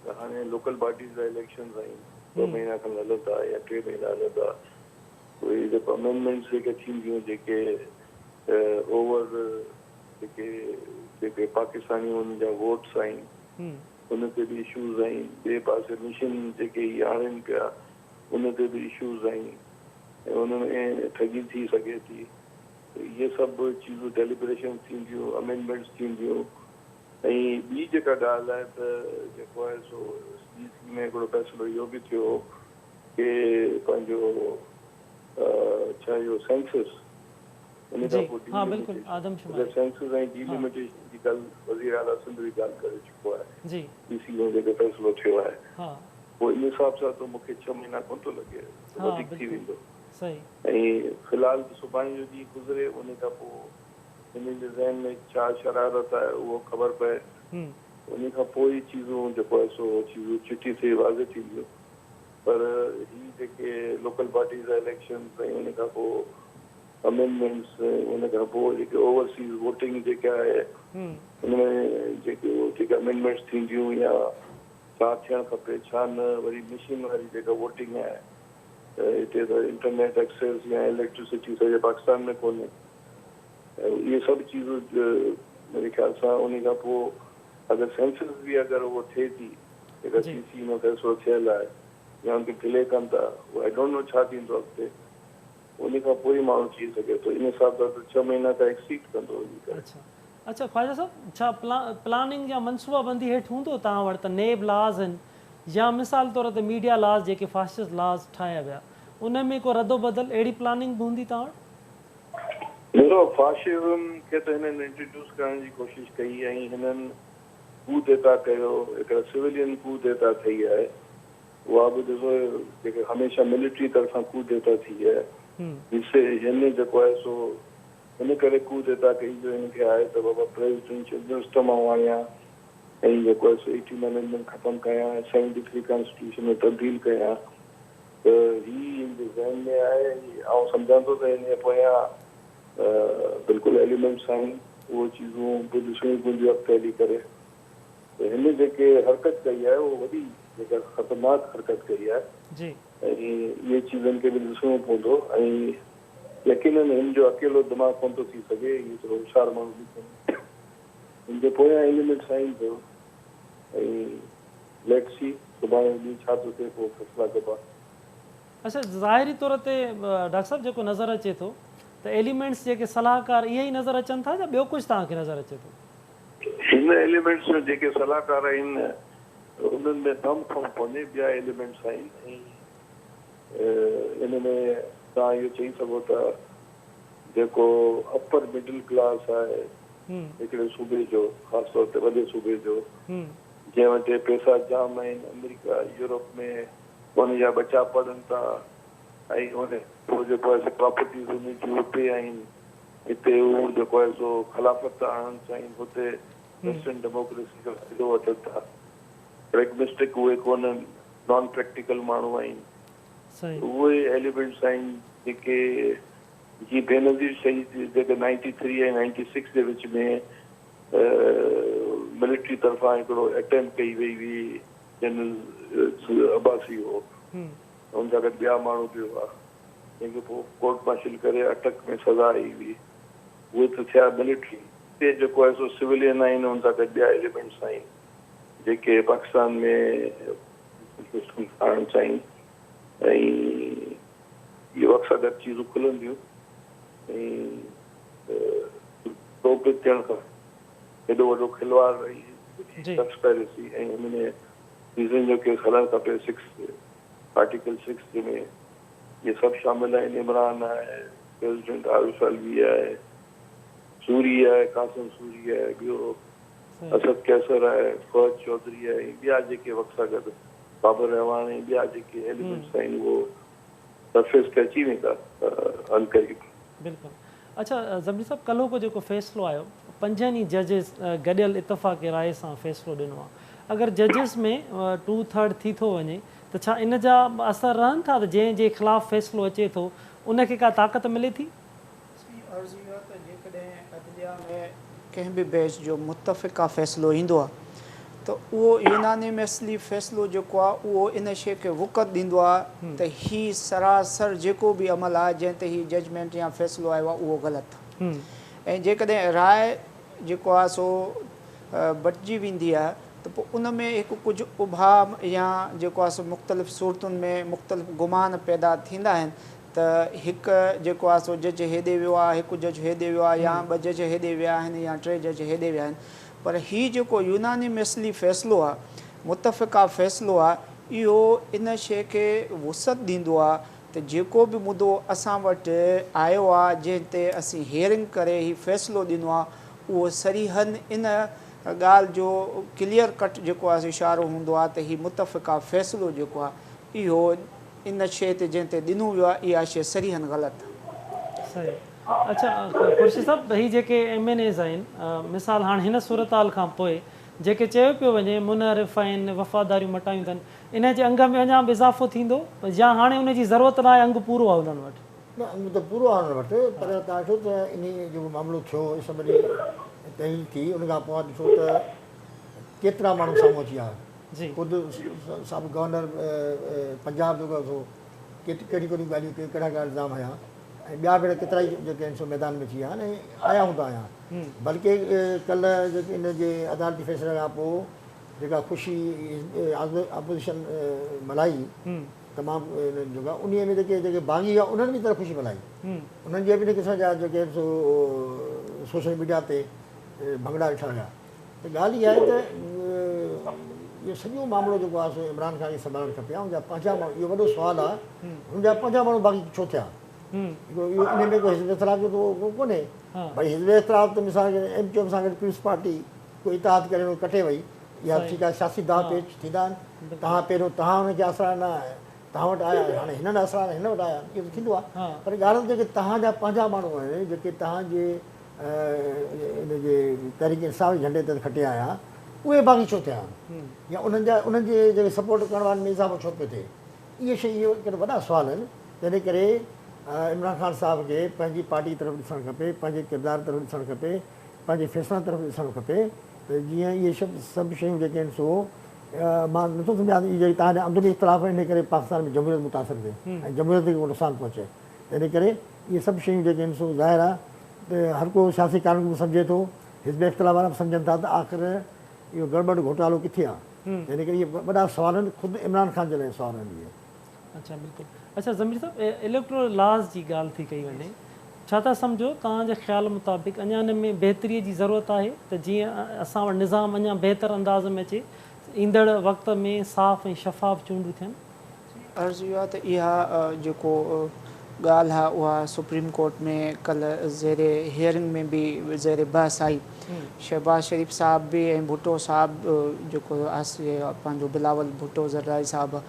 त हाणे लोकल पार्टीज़ जा इलेक्शन आहिनि, 2 महीना खनि हलंदा या 3 महीना हलंदा, उहे जेको अमेंडमेंट्स जेके थींदियूं, जेके ओवर जेके पाकिस्तानी उन जा वोट्स आहिनि उन ते बि इशूज़ आहिनि, ॿिए पासे मिशन जेके ई आणनि पिया उन ते बि इशूज़ आहिनि, ऐं उन में ठगी थी सघे थी, इहे सभु चीज़ूं डेलिब्रेशन थींदियूं, अमेंडमेंट्स थींदियूं। ऐं ॿी जेका ॻाल्हि आहे त जेको आहे सो CC में हिकिड़ो फ़ैसिलो इहो बि थियो कि पंहिंजो छा इहो सेंसस, उन खां पोइ सेंसस ऐं डिलिमिटेशन जी कल्ह वज़ीर आला सिंध बि ॻाल्हि करे चुको आहे, CC में जेको फ़ैसिलो थियो आहे, पोइ इन हिसाब सां त मूंखे 6 महीना कोन थो लॻे, वधीक थी वेंदो। ऐं फ़िलहाल सुभाणे जो ॾींहुं गुज़रे, उन खां पोइ हिन जे ज़हन में छा शरारत आहे उहो ख़बर पए, उन खां पोइ चीज़ूं जेको आहे सो चीज़ूं चिटी थी वाज़े थींदियूं। पर ही जेके लोकल पार्टीज़ जा इलेक्शन ऐं उन खां पोइ अमेंडमेंट्स, उन खां पोइ जेके ओवरसीज़ वोटिंग जेका आहे उनमें जेके अमेंडमेंट्स थींदियूं या छा थियणु खपे छा न, वरी मशीन वारी जेका वोटिंग आहे हिते त इंटरनेट एक्सेस या इलेक्ट्रिसिटी सॼे पाकिस्तान में कोन्हे। ये सभु चीज़ूं मेरे ख़्याल सां उन खां पोइ अगरि सेंसस बि अगरि उहो थिए थी जेका CC में फ़ैसिलो थियल आहे या उनखे डिले कनि था, उहो आई डोंट नो छा थींदो अॻिते, उन खां पोइ ई माण्हू थी सघे थो। इन हिसाब सां त 6 महीना त एक्सीड कंदो वञी करे। अच्छा ख्वाजा साहब, छा प्लानिंग या मनसूबाबंदी हेठि हूंदो तव्हां वटि त नेब लाज़ आहिनि या मिसाल तौर ते मीडिया लाज़ जेके फासिस्ट लाज़ ठाहिया विया उन में को रदो बदल अहिड़ी प्लानिंग बि हूंदी तव्हां वटि? ॾिसो, फाशिज़म खे त हिननि इंट्रोड्यूस करण जी कोशिशि कई ऐं हिननि कूदेता कयो, हिकिड़ा सिविलियन कूदेता थी आहे, उहा बि ॾिसो जेके हमेशह मिलिट्री तरफ़ां कूदेता थी आहे। हिन जेको आहे सो हिन करे कूदेता कई जो हिनखे आहे त बाबा प्रेसिडेंशियल सिस्टम आणियां ऐं जेको आहे सो 80 मैनेजमेंट ख़तमु कयां, 73 कॉन्स्टिट्यूशन में तब्दील कयां। त हीअ ज़हन में आहे ऐं सम्झां थो त हिन पोयां बिल्कुलु एलिमेंट्स आहिनि, उहो चीज़ूं बि ॾिसणियूं पवंदियूं अॻिते हली करे। त हिन जेके हरकत कई आहे उहो वॾी जेका ख़तरनाक हरकत कई आहे ऐं इहे चीज़नि खे बि ॾिसणो पवंदो ऐं यकीनन हिन जो अकेलो दिमाग़ कोन थो थी सघे, इहो थोरो होशियारु माण्हू बि कोन्हे, हिन जे पोयां एलिमेंट्स आहिनि पियो ऐं लेट्स सी सुभाणे ॾींहुं छा थो थिए, पोइ फ़ैसिला कबा। अच्छा, ज़ाहिरी तौर ते डॉक्टर साहब जेको नज़र अचे थो त एलिमेंट्स जेके सलाहकार इहे ई नज़र अचनि था या ॿियो कुझु तव्हांखे नज़र अचे थो? हिन एलिमेंट्स में जेके सलाहकार आहिनि उन्हनि में दम थियणो पवंदे, ॿिया एलिमेंट्स आहिनि ऐं इन में तव्हां इहो चई सघो था जेको अपर मिडिल क्लास आहे हिकिड़े सूबे जो, ख़ासि तौर ते वॾे सूबे जो, जंहिं वटि पैसा जाम आहिनि, अमेरिका यूरोप में उन जा बचा पढ़नि था ऐं उन पोइ जेको आहे प्रॉपर्टीज़ उन जूं हुते आहिनि, हिते उहो जेको आहे सो ख़िलाफ़त आणणु चाहिनि, हुते वेस्टर्न डेमोक्रेसी जो फ़ाइदो वठनि था। प्रेगमेस्टिक उहे कोन्हनि, नॉन प्रैक्टिकल माण्हू आहिनि। उहे एलिमेंट्स आहिनि जेके जीअं बेनज़ीर शहीद जेके 93 ऐं 96 जे विच में मिलिट्री तरफ़ां हिकिड़ो अटैम्प्ट कई वई हुई, जनरल अब्बासी हो, हुन सां गॾु ॿिया माण्हू बि हुआ, जंहिंखे पोइ कोर्ट मार्शल करे अटक में सज़ा आई हुई, उहे त थिया मिलिट्री। हिते जेको आहे सो सिविलियन आहिनि, हुन सां गॾु ॿिया एलिमेंट्स आहिनि जेके पाकिस्तान में आणणु चाहिनि ऐं इहो वक़्त सां गॾु चीज़ूं खुलंदियूं ऐं टोपिक थियणु खपे। हेॾो वॾो खिलवाड़ कंस्पेरेसी ऐं हिन में सीज़न जो केस हलणु खपे, 6 आर्टिकल 6 में इहे सभु शामिल आहिनि। इमरान आहे, प्रेसिडेंट आरिफ अलवी आहे, सूरी आहे, कासिम सूरी आहे, ॿियो असद कैसर आहे, फहद चौधरी आहे, ॿिया जेके वक़्त सां गॾु बाबर रहमान ऐं ॿिया जेके एलिमेंट्स आहिनि उहो सरफेस ते अची वेंदा अनक़रीब। बिल्कुलु। अच्छा ज़मीर साहब, कल्ह को जेको फ़ैसिलो आयो 5 जजिस गॾियल इतफ़ाक़ राय सां फ़ैसिलो ॾिनो आहे, अगरि जजिस में 2/3 थी थो वञे त छा इन जा असर रहनि था त जंहिंजे ख़िलाफ़ु फ़ैसिलो अचे थो उनखे का ताक़त मिले थी? अर्ज़ु इहो त जेकॾहिं अदलिया में कंहिं बि बैच जो मुतफ़िक़ा फ़ैसिलो ईंदो आहे त उहो यूनानिमसली फ़ैसिलो जेको आहे उहो इन शइ खे वुक़त ॾींदो आहे त हीउ सरासर जेको बि अमल आहे जंहिं ते हीउ जजमेंट या फ़ैसिलो आयो आहे उहो ग़लति। ऐं जेकॾहिं राय जेको आहे सो बटिजी वेंदी आहे त पोइ उन में हिकु कुझु उभाम या जेको आहे सो मुख़्तलिफ़ सूरतुनि में मुख़्तलिफ़ गुमान पैदा थींदा आहिनि त हिकु जेको आहे सो जज हेॾे वियो आहे, हिकु जज हेॾे वियो आहे, या 2 जज हेॾे विया आहिनि या 3 जज हेॾे विया आहिनि। पर हीउ जेको यूनानिमसली फ़ैसिलो आहे, मुतफ़िक़ा फ़ैसिलो आहे, इहो इन शइ खे वुसत ॾींदो आहे त जेको बि मुदो असां वटि आयो आहे जंहिं ते असीं हियरिंग करे हीउ फ़ैसिलो ॾिनो आहे उहो सरीहन इन ॻाल्हि जो क्लियर कट जेको आहे इशारो हूंदो आहे त हीउ मुतफ़िक़ा फ़ैसिलो जेको आहे इहो इन शइ ते जंहिं ते ॾिनो वियो आहे इहा शइ सरीहन ग़लति आहे। सही। अच्छा खुर्शीद साहब, ही जेके MNAs आहिनि, मिसाल हाणे हिन सूरत हाल खां पोइ जेके चयो पियो वञे मुनरिफ़ आहिनि, वफ़ादारियूं मटायूं अथनि, इन जे अंग में अञा बि इज़ाफ़ो थींदो या हाणे उनजी ज़रूरत न आहे, अंग पूरो आहे उन्हनि वटि? न, अंग त पूरो आहे उन्हनि वटि, पर तव्हां ॾिसो त इन जेको मामिलो थियो असैम्बली तइ थी, उन खां पोइ ॾिसो त केतिरा माण्हू साम्हूं अची विया। ख़ुदि साबिक़ु गवर्नर पंजाब जेको कहिड़ी कहिड़ी ॻाल्हियूं कहिड़ा कहिड़ा इल्ज़ाम हुया ऐं ॿिया भेण केतिरा ई जेके आहिनि सो मैदान में थी विया आहिनि ऐं आया हूंदा हुया बल्कि कल्ह जेके इन जे अदालती फ़ैसिले खां पोइ जेका ख़ुशी अपोज़िशन मल्हाई तमामु जेका उन में जेके बाग़ी हुआ उन्हनि बि तरह ख़ुशी मल्हाई उन्हनि जे बि क़िस्म जा जेके सो सोशल मीडिया ते भंगड़ा ॾिठा विया त ॻाल्हि इहा आहे त इहो सॼो मामिलो जेको आहे सो इमरान ख़ान खे संभालणु खपे ऐं हुनजा पंहिंजा माण्हू इहो वॾो सुवालु आहे हुनजा पंहिंजा माण्हू बाक़ी छो थिया इहो इन में कोई हिज़्ब इख़्तिलाफ़ जो त कोन्हे भई हिज़्ब इख़्तिलाफ़ त मिसाल के MQM सां गॾु पीपुल्स पार्टी कोई इतिहाद करे कटे वई इहा ठीकु आहे सियासी दाव पेच थींदा आहिनि तव्हां पहिरियों तव्हां हुनखे असरा न तव्हां वटि आया हाणे हिननि असरा हिन वटि आया इहो थींदो आहे पर ॻाल्हि जेके तव्हांजा पंहिंजा माण्हू आहिनि जेके तव्हांजे इनजे तहरीक इंसाफ़ झंडे ते खटे आया उहे बाक़ी छो थिया या उन्हनि जे जेके सपोर्ट करण वारनि में इज़ाफ़ो छो पियो थिए इहे शइ इहो हिकिड़ा वॾा सुवाल आहिनि तंहिं करे इमरान ख़ान साहिब खे पंहिंजी पार्टी तरफ़ ॾिसणु खपे पंहिंजे किरदार तरफ़ ॾिसणु खपे पंहिंजे फ़ैसिला तरफ़ ॾिसणु खपे त जीअं इहे सभु शयूं जेके आहिनि सो मां नथो सम्झां इहे जेके तव्हांजा अंदरूनी इख़्तिलाफ़ इन करे पाकिस्तान में जमहूरियत मुतासिर थिए ऐं जमहूरियत खे को नुक़सानु पहुचे तंहिं करे इहे सभु शयूं जेके आहिनि सो ज़ाहिर आहे त हर को सियासी क़ानून बि सम्झे थो हिज़्ब इख़्तिलाफ़ वारा बि सम्झनि था त आख़िर इहो गड़बड़ घोटालो किथे आहे तंहिं करे इहे वॾा सुवाल आहिनि ख़ुदि इमरान ख़ान जे लाइ सुवाल आहिनि इहे अच्छा बिल्कुलु अच्छा ज़मीर साहब इलेक्टोरल लॉज़ जी ॻाल्हि थी कई वञे छा था सम्झो तव्हांजे ख़्याल मुताबिक़ अञा हिन में बहितरीअ जी ज़रूरत आहे त जीअं असां वटि निज़ाम अञा बहितर अंदाज़ में अचे ईंदड़ वक़्त में साफ़ ऐं शफ़ाफ़ चूंडूं थियनि अर्ज़ु इहो आहे त इहा जेको ॻाल्हि आहे उहा सुप्रीम कोर्ट में कल्ह ज़ेर हियरिंग में बि ज़ेर बहस आई शहबाज शरीफ़ साहब बि ऐं भुट्टो साहब जेको आहे पंहिंजो बिलावल भुट्टो ज़रदारी साहब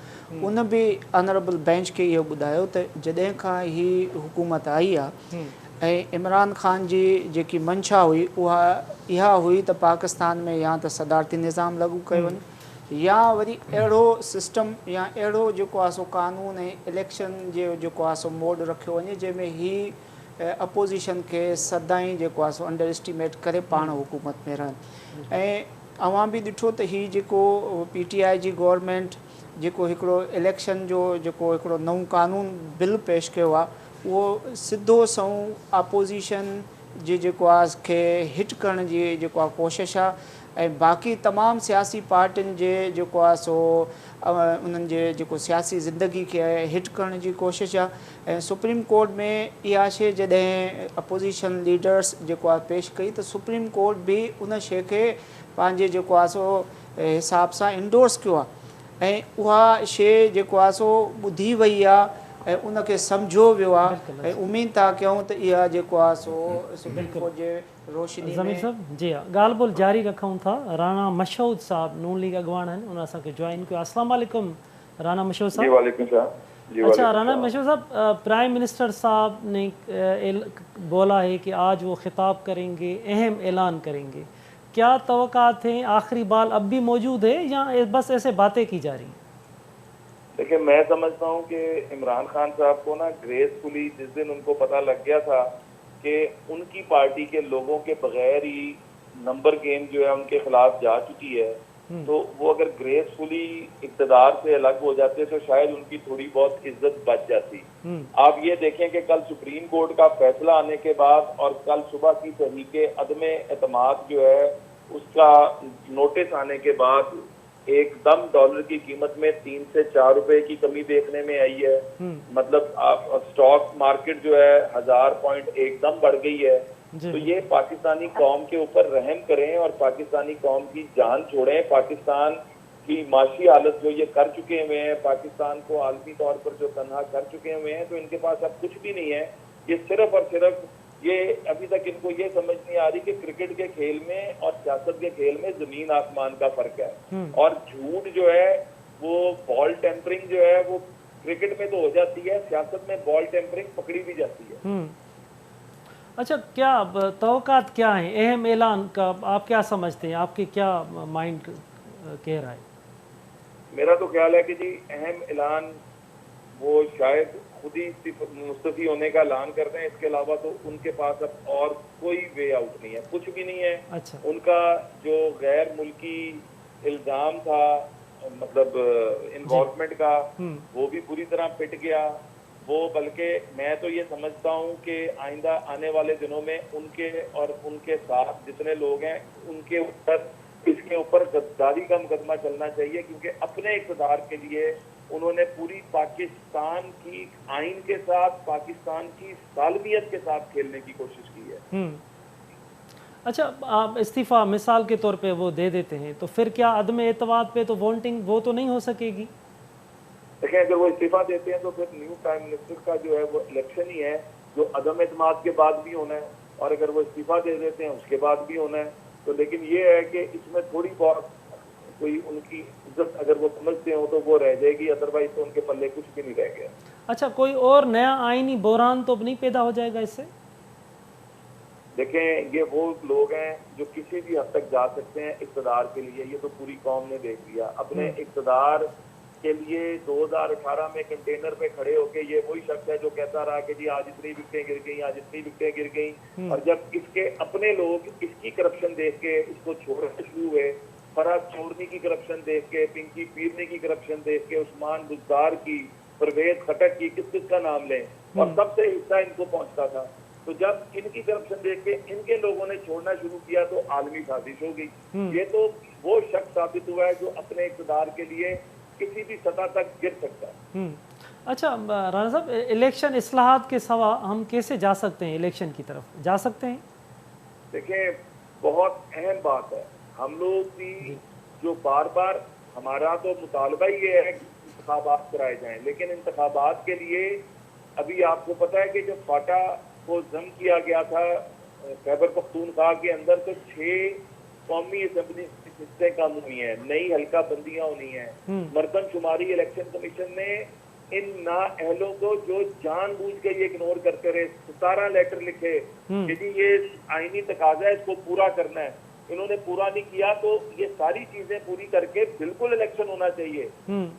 उन बि ऑनरेबल बेंच खे इहो ॿुधायो त जॾहिं खां हीअ हुकूमत आई आहे ऐं इमरान ख़ान जी जेकी मंशा हुई उहा इहा हुई त पाकिस्तान में या त सदारती निज़ाम लागू कयो वञे या वरी अहिड़ो सिस्टम या अहिड़ो जेको आहे सो कानून ऐं इलेक्शन जो जेको आहे सो मोड रखियो वञे जंहिंमें हीअ अपोज़िशन खे सदाईं जेको आहे सो अंडर एस्टिमेट करे पाण हुकूमत में रहनि ऐं अवां बि ॾिठो त हीअ जेको PTI जी गवर्नमेंट जेको हिकिड़ो इलेक्शन जो जेको हिकिड़ो नओं कानून बिल पेश कयो आहे उहो सिधो सऊं अपोज़िशन जी जेको आहे खे हिट करण जी जेको आहे कोशिशि आहे ऐं बाक़ी तमामु सियासी पार्टियुनि जे जेको आहे सो उन्हनि जे जेको सियासी ज़िंदगी खे हिट करण जी कोशिशि आहे ऐं सुप्रीम कोर्ट में इहा शइ जॾहिं अपोज़िशन लीडर्स जेको आहे पेश कई त सुप्रीम कोर्ट बि उन शइ खे पंहिंजे जेको आहे सो हिसाब सां इंडोर्स कयो आहे ऐं उहा शइ जेको आहे सो ॿुधी वई आहे ऐं उनखे सम्झो वियो आहे ऐं उमेद था कयूं त इहा जेको आहे सो सुप्रीम कोर्ट जे रोशनी ज़मीर साहब जी हा ॻाल्हि ॿोल जारी रखूं था राणा मशहूद साहब नून लीग अॻवान आहिनि उन असांखे जॉइन कयो अस्सलाम वालेकुम राणा मशहूद साहब अच्छा राणा मशहूद साहब प्राइम मिनिस्टर साहब ने बोला है कि आज वो खिताब करेंगे अहम ऐलान करेंगे क्या तवक्कात हैं आखिरी बाल अब भी मौजूद है या बस ऐसे बातें की जा रही हैं देखिए मैं समझता हूँ कि इमरान खान साहब को ना ग्रेसफुली जिस दिन उनको पता लग गया था कि उनकी पार्टी के लोगों के बगैर ही नंबर गेम जो है उनके खिलाफ जा चुकी है तो वो अगर ग्रेसफुली इक़्तिदार से अलग हो जाते तो शायद उनकी थोड़ी बहुत इज्जत बच जाती। आप ये देखें कि कल सुप्रीम कोर्ट का फैसला आने के बाद और कल सुबह की तहरीके अदमे एतमाद जो है उसका नोटिस आने के बाद एकदम डॉलर की कीमत में 3 से 4 रुपए की कमी देखने में आई है। मतलब आप स्टॉक मार्केट जो है 1000 पॉइंट एकदम बढ़ गई है। तो ये पाकिस्तानी कौम के ऊपर रहम करें और पाकिस्तानी कौम की जान छोड़ें। पाकिस्तान की माशी हालत जो ये कर चुके हुए हैं, पाकिस्तान को आलमी तौर पर जो तनहा कर चुके हुए हैं, तो इनके पास अब कुछ भी नहीं है। ये सिर्फ और सिर्फ ये अभी तक इनको ये समझ नहीं आ रही कि क्रिकेट के खेल में और सियासत के खेल में जमीन आसमान का फर्क है। और झूठ जो है वो बॉल टेम्परिंग जो है वो क्रिकेट में तो हो जाती है, सियासत में बॉल टेम्परिंग पकड़ी भी जाती है। अच्छा, क्या तवक्कात क्या है अहम ऐलान का, आप क्या समझते हैं, आपके क्या माइंड कह रहा है? मेरा तो ख्याल है कि जी अहम ऐलान वो शायद खुद ही मुस्तफी होने का ऐलान कर रहे हैं। इसके अलावा तो उनके पास अब और कोई वे आउट नहीं है, कुछ भी नहीं है। अच्छा। उनका जो गैर मुल्की इल्ज़ाम था मतलब इन्वॉल्वमेंट का वो भी बुरी तरह पिट गया वो। बल्कि मैं तो ये समझता हूँ कि आइंदा आने वाले दिनों में उनके और उनके साथ जितने लोग हैं उनके ऊपर इसके ऊपर गद्दारी का मुकदमा चलना चाहिए, क्योंकि अपने इक़्तिदार के लिए उन्होंने पूरी पाकिस्तान की आइन के साथ, पाकिस्तान की सालमियत के साथ खेलने की कोशिश की है। अच्छा, आप इस्तीफ़ा मिसाल के तौर पे वो दे देते हैं तो फिर क्या अदम एतमाद पे तो वोटिंग वो तो नहीं हो सकेगी? देखिए, अगर वो इस्तीफा देते हैं तो फिर न्यू प्राइम मिनिस्टर का जो है वो इलेक्शन ही है, जो अदम एतमाद के बाद भी होना है, और अगर वो इस्तीफा दे देते हैं उसके बाद भी होना है। तो लेकिन ये है कि इसमें थोड़ी बहुत कोई उनकी इज्जत अगर वो समझते हो तो वो रह जाएगी, अदरवाइज तो उनके पल्ले कुछ भी नहीं रह गया। अच्छा, कोई और नया आईनी बहरान तो नहीं पैदा हो जाएगा इससे? देखें, ये वो लोग हैं जो किसी भी हद तक जा सकते हैं इक़्तिदार के लिए। ये तो पूरी कौम ने देख लिया। अपने इक़्तिदार के लिए 2018 में कंटेनर पे खड़े होके ये वही शख्स है जो कहता रहा कि जी आज इतनी विकटें गिर गई, आज इतनी विकटें गिर गई। और जब इसके अपने लोग इसकी करप्शन देख के इसको छोड़ना शुरू हुए, फराज चौरनी की करप्शन देख के, पिंकी पीरनी की करप्शन देख के, उस्मान बुज़दार की, परवेज खटक की, किस किस का नाम लें, और सबसे हिस्सा इनको पहुंचता था। तो जब इनकी करप्शन देख के इनके लोगों ने छोड़ना शुरू किया तो आलमी साजिश हो गई। ये तो वो शख्स साबित हुआ है जो अपने इक़्तिदार के लिए किसी भी सतह तक गिर सकता है। अच्छा राना साहब, इलेक्शन इस्लाहात के सिवा हम कैसे जा सकते हैं इलेक्शन की तरफ? जा सकते हैं? देखिए, बहुत अहम बात है। हम लोग भी जो बार बार हमारा तो मुतालबा ही ये है कि इंतखाबात कराए जाएं, लेकिन इंतखाबात के लिए अभी आपको पता है कि जब फाटा को जम किया गया था खैबर पख्तूनख्वा के अंदर, तो 6 कौमी असेंबली हिस्से कम हुई हैं, नई हल्का बंदियां होनी है। मर्दमशुमारी इलेक्शन कमीशन ने इन नाअहलों को जो जानबूझ के ये इग्नोर करते रहे, 17 लेटर लिखे कि जी ये आईनी तकाजा है, इसको पूरा करना है, इन्होंने पूरा नहीं किया। तो ये सारी चीजें पूरी करके बिल्कुल इलेक्शन होना चाहिए।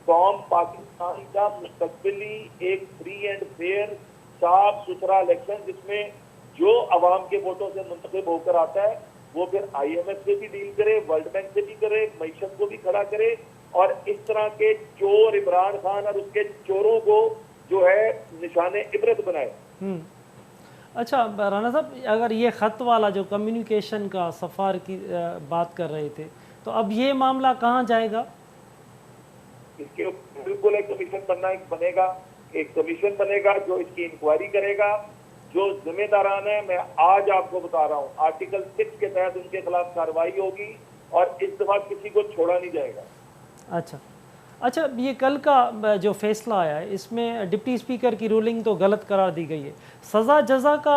कौम पाकिस्तान का मुस्तकबिली एक फ्री एंड फेयर साफ सुथरा इलेक्शन, जिसमें जो अवाम के वोटों से मुंतखब होकर आता है वो फिर IMF से भी डील करे, वर्ल्ड बैंक से भी करे, मईशत को भी खड़ा करे, और इस तरह के चोर इमरान खान और उसके चोरों को जो है निशाने इबरत बनाए। अच्छा राना साहब, अगर ये ख़त वाला जो कम्युनिकेशन का सफ़ार की बात कर रहे थे, तो अब ये मामला कहाँ जाएगा? इसके बिल्कुल एक कमीशन बनेगा, एक कमीशन बनेगा जो इसकी इंक्वायरी करेगा। जो जिम्मेदारान है, मैं आज आपको बता रहा हूँ, आर्टिकल 6 के तहत उनके खिलाफ कार्रवाई होगी और इस दफा किसी को छोड़ा नहीं जाएगा। अच्छा, ये कल का जो फैसला आया है इसमें डिप्टी स्पीकर की रूलिंग तो गलत करार दी गई है। सज़ा जज़ा का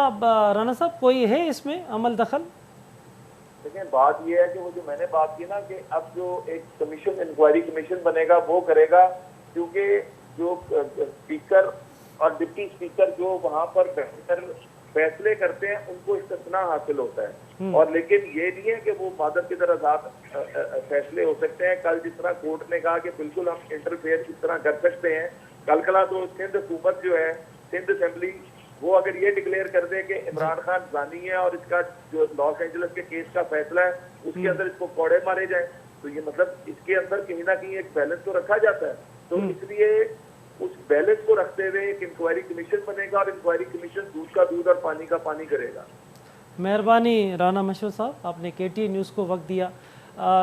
राना साहब कोई है इसमें अमल दखल? देखिए, बात यह है कि वो जो मैंने बात की ना कि अब जो एक कमीशन, इंक्वायरी कमीशन बनेगा वो करेगा, क्योंकि जो स्पीकर और डिप्टी स्पीकर जो वहाँ पर बैठकर फैसले करते हैं उनको इस्तिस्ना हासिल होता है। और लेकिन ये नहीं है कि वो मादर की तरह आजाद फैसले हो सकते हैं। कल जिस तरह कोर्ट ने कहा कि बिल्कुल हम इंटरफेयर इस तरह कर सकते हैं, कल कला तो सिंध हुकूमत जो है, सिंध असेंबली, वो अगर ये डिक्लेयर कर दे कि इमरान खान जानी है और इसका जो लॉस एंजलिस के केस का फैसला है उसके अंदर इसको कोड़े मारे जाए, तो ये मतलब इसके अंदर कहीं ना कहीं एक बैलेंस तो रखा जाता है। तो इसलिए उस बैलेंस को रखते हुए एक इंक्वायरी कमीशन बनेगा और इंक्वायरी कमीशन दूध का दूध और पानी का पानी करेगा। मेहरबानी राना मशहूर साहब, आपने KTN न्यूज़ को वक्त दिया।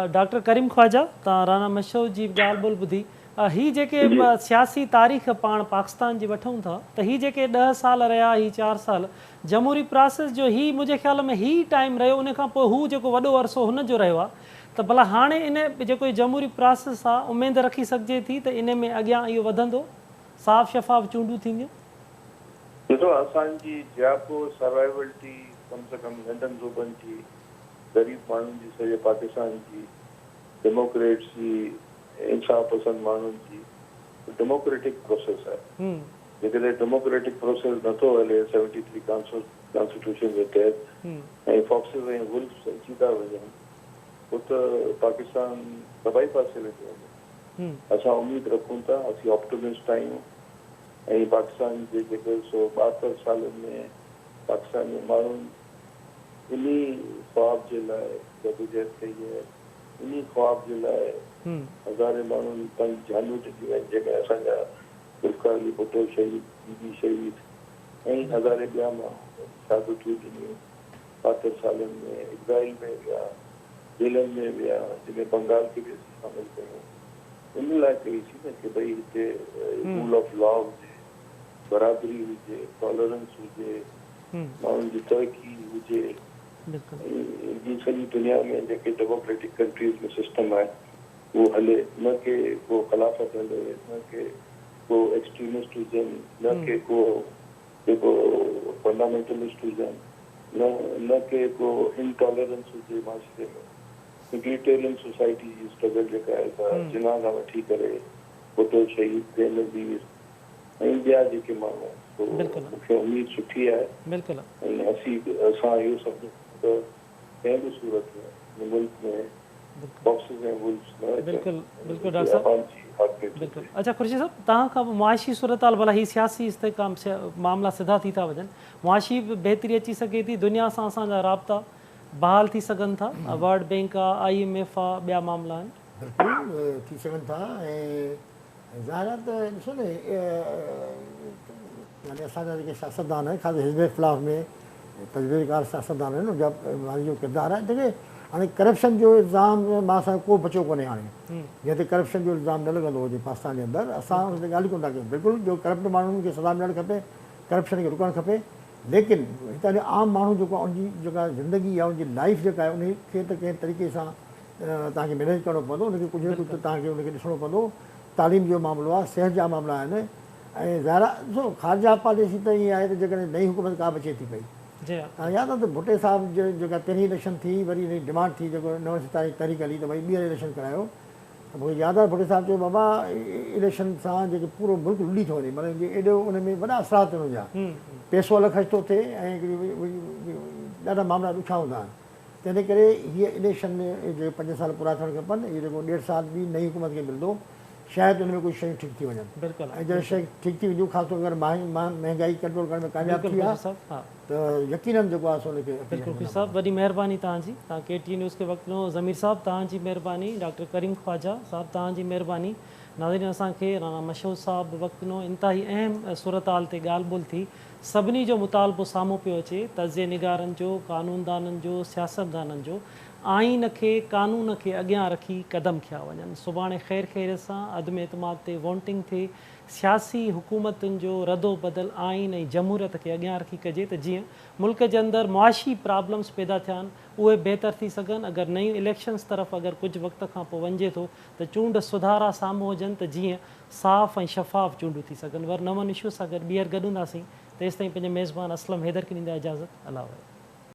डॉक्टर करीम ख्वाजा, तव्हां राना मशहूर जी ॻाल्हि ॿोल ॿुधी। ही जेके सियासी तारीख़ पाण पाकिस्तान जी वठूं था, त ही जेके 10 साल रहा, ही 4 साल जमहूरी प्रोसेस जो ही मुंहिंजे ख़्याल में ही टाइम रहियो, उन खां पोइ हू जेको वॾो अरसो हुन जो रहियो आहे, त भला हाणे इन जेको जमहूरी प्रोसेस आहे उमेद रखी सघिजे थी त इन में अॻियां इहो वधंदो, साफ़ शफ़ाफ़ चूंडूं थींदियूं? ॾिसो, असांजी जयपुर सर्वाइवलिटी कम से कम नंढनि सूबनि जी, ग़रीब माण्हुनि जी, सॼे पाकिस्तान जी, डेमोक्रेट्स जी, इंसाफ़ पसंद माण्हुनि जी डेमोक्रेटिक प्रोसेस आहे। जेकॾहिं डेमोक्रेटिक प्रोसेस नथो हले 73 कॉन्स्टिट्यूशन जे तहत ऐं फॉक्सिस ऐं वुल्फ्स अची था वञनि, पोइ त पाकिस्तान सभई पासे वेठो वञे। असां उमेद रखूं था, असीं ऑप्टिमिस्ट आहियूं ऐं पाकिस्तान जे जेके 172 सालनि में पाकिस्तान जे माण्हुनि इन्ही ख्वाब जे लाइ जदोजहद कई है इन ख्वाब जे लाइ हज़ारे माण्हुनि पंहिंजी जानियूं ॾिनियूं आहिनि, जंहिंमें असांजा ज़ुल्फ़िकार अली भुट्टो शहीद, बीबी शहीद ऐं हज़ारे ॿिया माण्हू शहादतूं ॾिनियूं। 72 सालनि में इज़राइल में विया, जेलनि में विया, जंहिंमें बंगाल खे बि असीं शामिलु कयूं। इन लाइ कईसीं न कि भई हिते रूल ऑफ लॉ हुजे, बराबरी हुजे, टॉलरेंस हुजे, माण्हुनि जी तरक़ी हुजे। जी सॼी दुनिया में जेके डेमोक्रेटिक कंट्रीज़ में सिस्टम आहे उहो हले, न के को ख़िलाफ़त हले, न के को एक्सट्रीमिस्ट हुजनि, न के को जेको फंडामेंटलिस्ट हुजनि, न के को इनटॉलरेंस हुजे माशरे में। इग्लिटेरियन सोसाइटी जी स्ट्रगल जेका आहे जिना खां वठी करे भुट्टो शहीद, ज़ैन अज़ीज़ ऐं ॿिया जेके माण्हू, मूंखे उमेद सुठी आहे ऐं असां इहो सम्झूं त कंहिं बि सूरत में मुल्क में बॉक्सिस ऐं वुल्फ्स न बिल्कुलु डॉक्टर साहब बिल्कुलु। अच्छा खुर्शीद साहब, तव्हां खां मुआशी सूरत हाल, भला ही सियासी इस्तेकाम मामला सिधा थी था वञनि, मुआशी बहितरी अची सघे थी, दुनिया सां असांजा राब्ता बहाल थी सघनि था, वर्ल्ड बैंक आहे, IMF आहे, ॿिया मामला आहिनि? बिल्कुलु थी सघनि था। ऐं ज़ाहिर आहे त ॾिसो न, यानी असांजा जेके सियासतदान आहिनि, ख़ासि हिज़्ब इख़्तिलाफ़ में तजुर्बेकार सियासतदान आहिनि, उनजा जो किरदारु आहे जेके हाणे करप्शन जो इल्ज़ाम मां असांजो को बचियो कोन्हे। हाणे जीअं त करप्शन जो इल्ज़ाम न लॻंदो हुजे पाकिस्तान जे अंदरि, असां हुन ते ॻाल्हि कोन था कयूं। बिल्कुलु जो करप्ट माण्हुनि खे सज़ा मिलणु खपे, करप्शन खे रुकणु खपे, लेकिन हितां जो आम माण्हू जेको आहे उनजी जेका ज़िंदगी आहे, उनजी लाइफ जेका आहे, उनखे त कंहिं तरीक़े सां तव्हांखे मैनेज करिणो पवंदो, उनखे कुझु न कुझु तव्हांखे उनखे ॾिसणो पवंदो। तालीम जो मामिलो आहे, सिहत जा मामला आहिनि। ऐं ज़ाहिर आहे ॾिसो, ख़ारजा पॉलिसी त ईअं आहे त जेकॾहिं नई हुकूमत का बि अचे थी पई, तव्हां यादि आहे त भुट्टे साहिब जो जेका पहिरीं इलेक्शन थी, वरी हिन डिमांड थी जेको 9 सितारे तारीख़ हली त भई ॿीहर इलेक्शन करायो, त मूंखे यादि आहे भुट्टे साहिब चयो बाबा इलेक्शन सां जेके पूरो मुल्क लुॾी थो वञे, माना एॾो उन में वॾा असरात आहिनि हुनजा, पैसो अलॻि ख़र्च थो थिए ऐं ॾाढा मामला ॾुखिया हूंदा आहिनि। तंहिंजे करे हीअ इलेक्शन जे 5 साल पूरा थियणु खपनि। इहो जेको 1.5 साल बि नई हुकूमत खे मिलंदो, शायदि हुन में कुझु शयूं ठीकु थी वञनि। ऐं जॾहिं शइ ठीकु थी वेंदियूं, ख़ासि तौर अगरि महांगाई कंट्रोल करण में कामयाबु थी आहे त यकीननि जेको आहे सो हुनखे। बिल्कुलु साहब, वॾी महिरबानी तव्हांजी, तव्हां KT न्यूज़ खे वक़्तु ॾिनो। ज़मीर साहब तव्हांजी महिरबानी, डॉक्टर करीम ख्वाजा साहब तव्हांजी महिरबानी। नाज़रीन, असांखे राना मशहूद साहब वक़्तु ॾिनो। इंतिहाई अहम सूरत हाल ते ॻाल्हि ॿोल थी, सभिनी जो मुतालबो साम्हूं पियो अचे, तज़िये निगारनि जो, कानूनदाननि जो, सियासतदाननि जो। आइन खे, कानून खे अॻियां रखी क़दम खिया वञनि। सुभाणे ख़ैर ख़ैर सां अदम एतमाद ते वोटिंग थिए, सियासी हुकूमतुनि जो रदो बदल आइन ऐं जमहूरियत खे अॻियां रखी कजे, त जीअं मुल्क जे अंदरि मुआशी प्रॉब्लम्स पैदा थिया आहिनि उहे बहितर थी सघनि। अगरि नयूं इलेक्शन्स तरफ़ अगरि कुझु वक़्त खां पोइ वञिजे थो त चूंड सुधारा साम्हूं हुजनि, त जीअं साफ़ ऐं शफ़ाफ़ चूंडूं थी सघनि। वर नवनि इशू सां गॾु ॿीहर गॾूंदासीं। तेसिताईं पंहिंजे मेज़बान असलम हैदर खे ॾींदा इजाज़त। अलाह।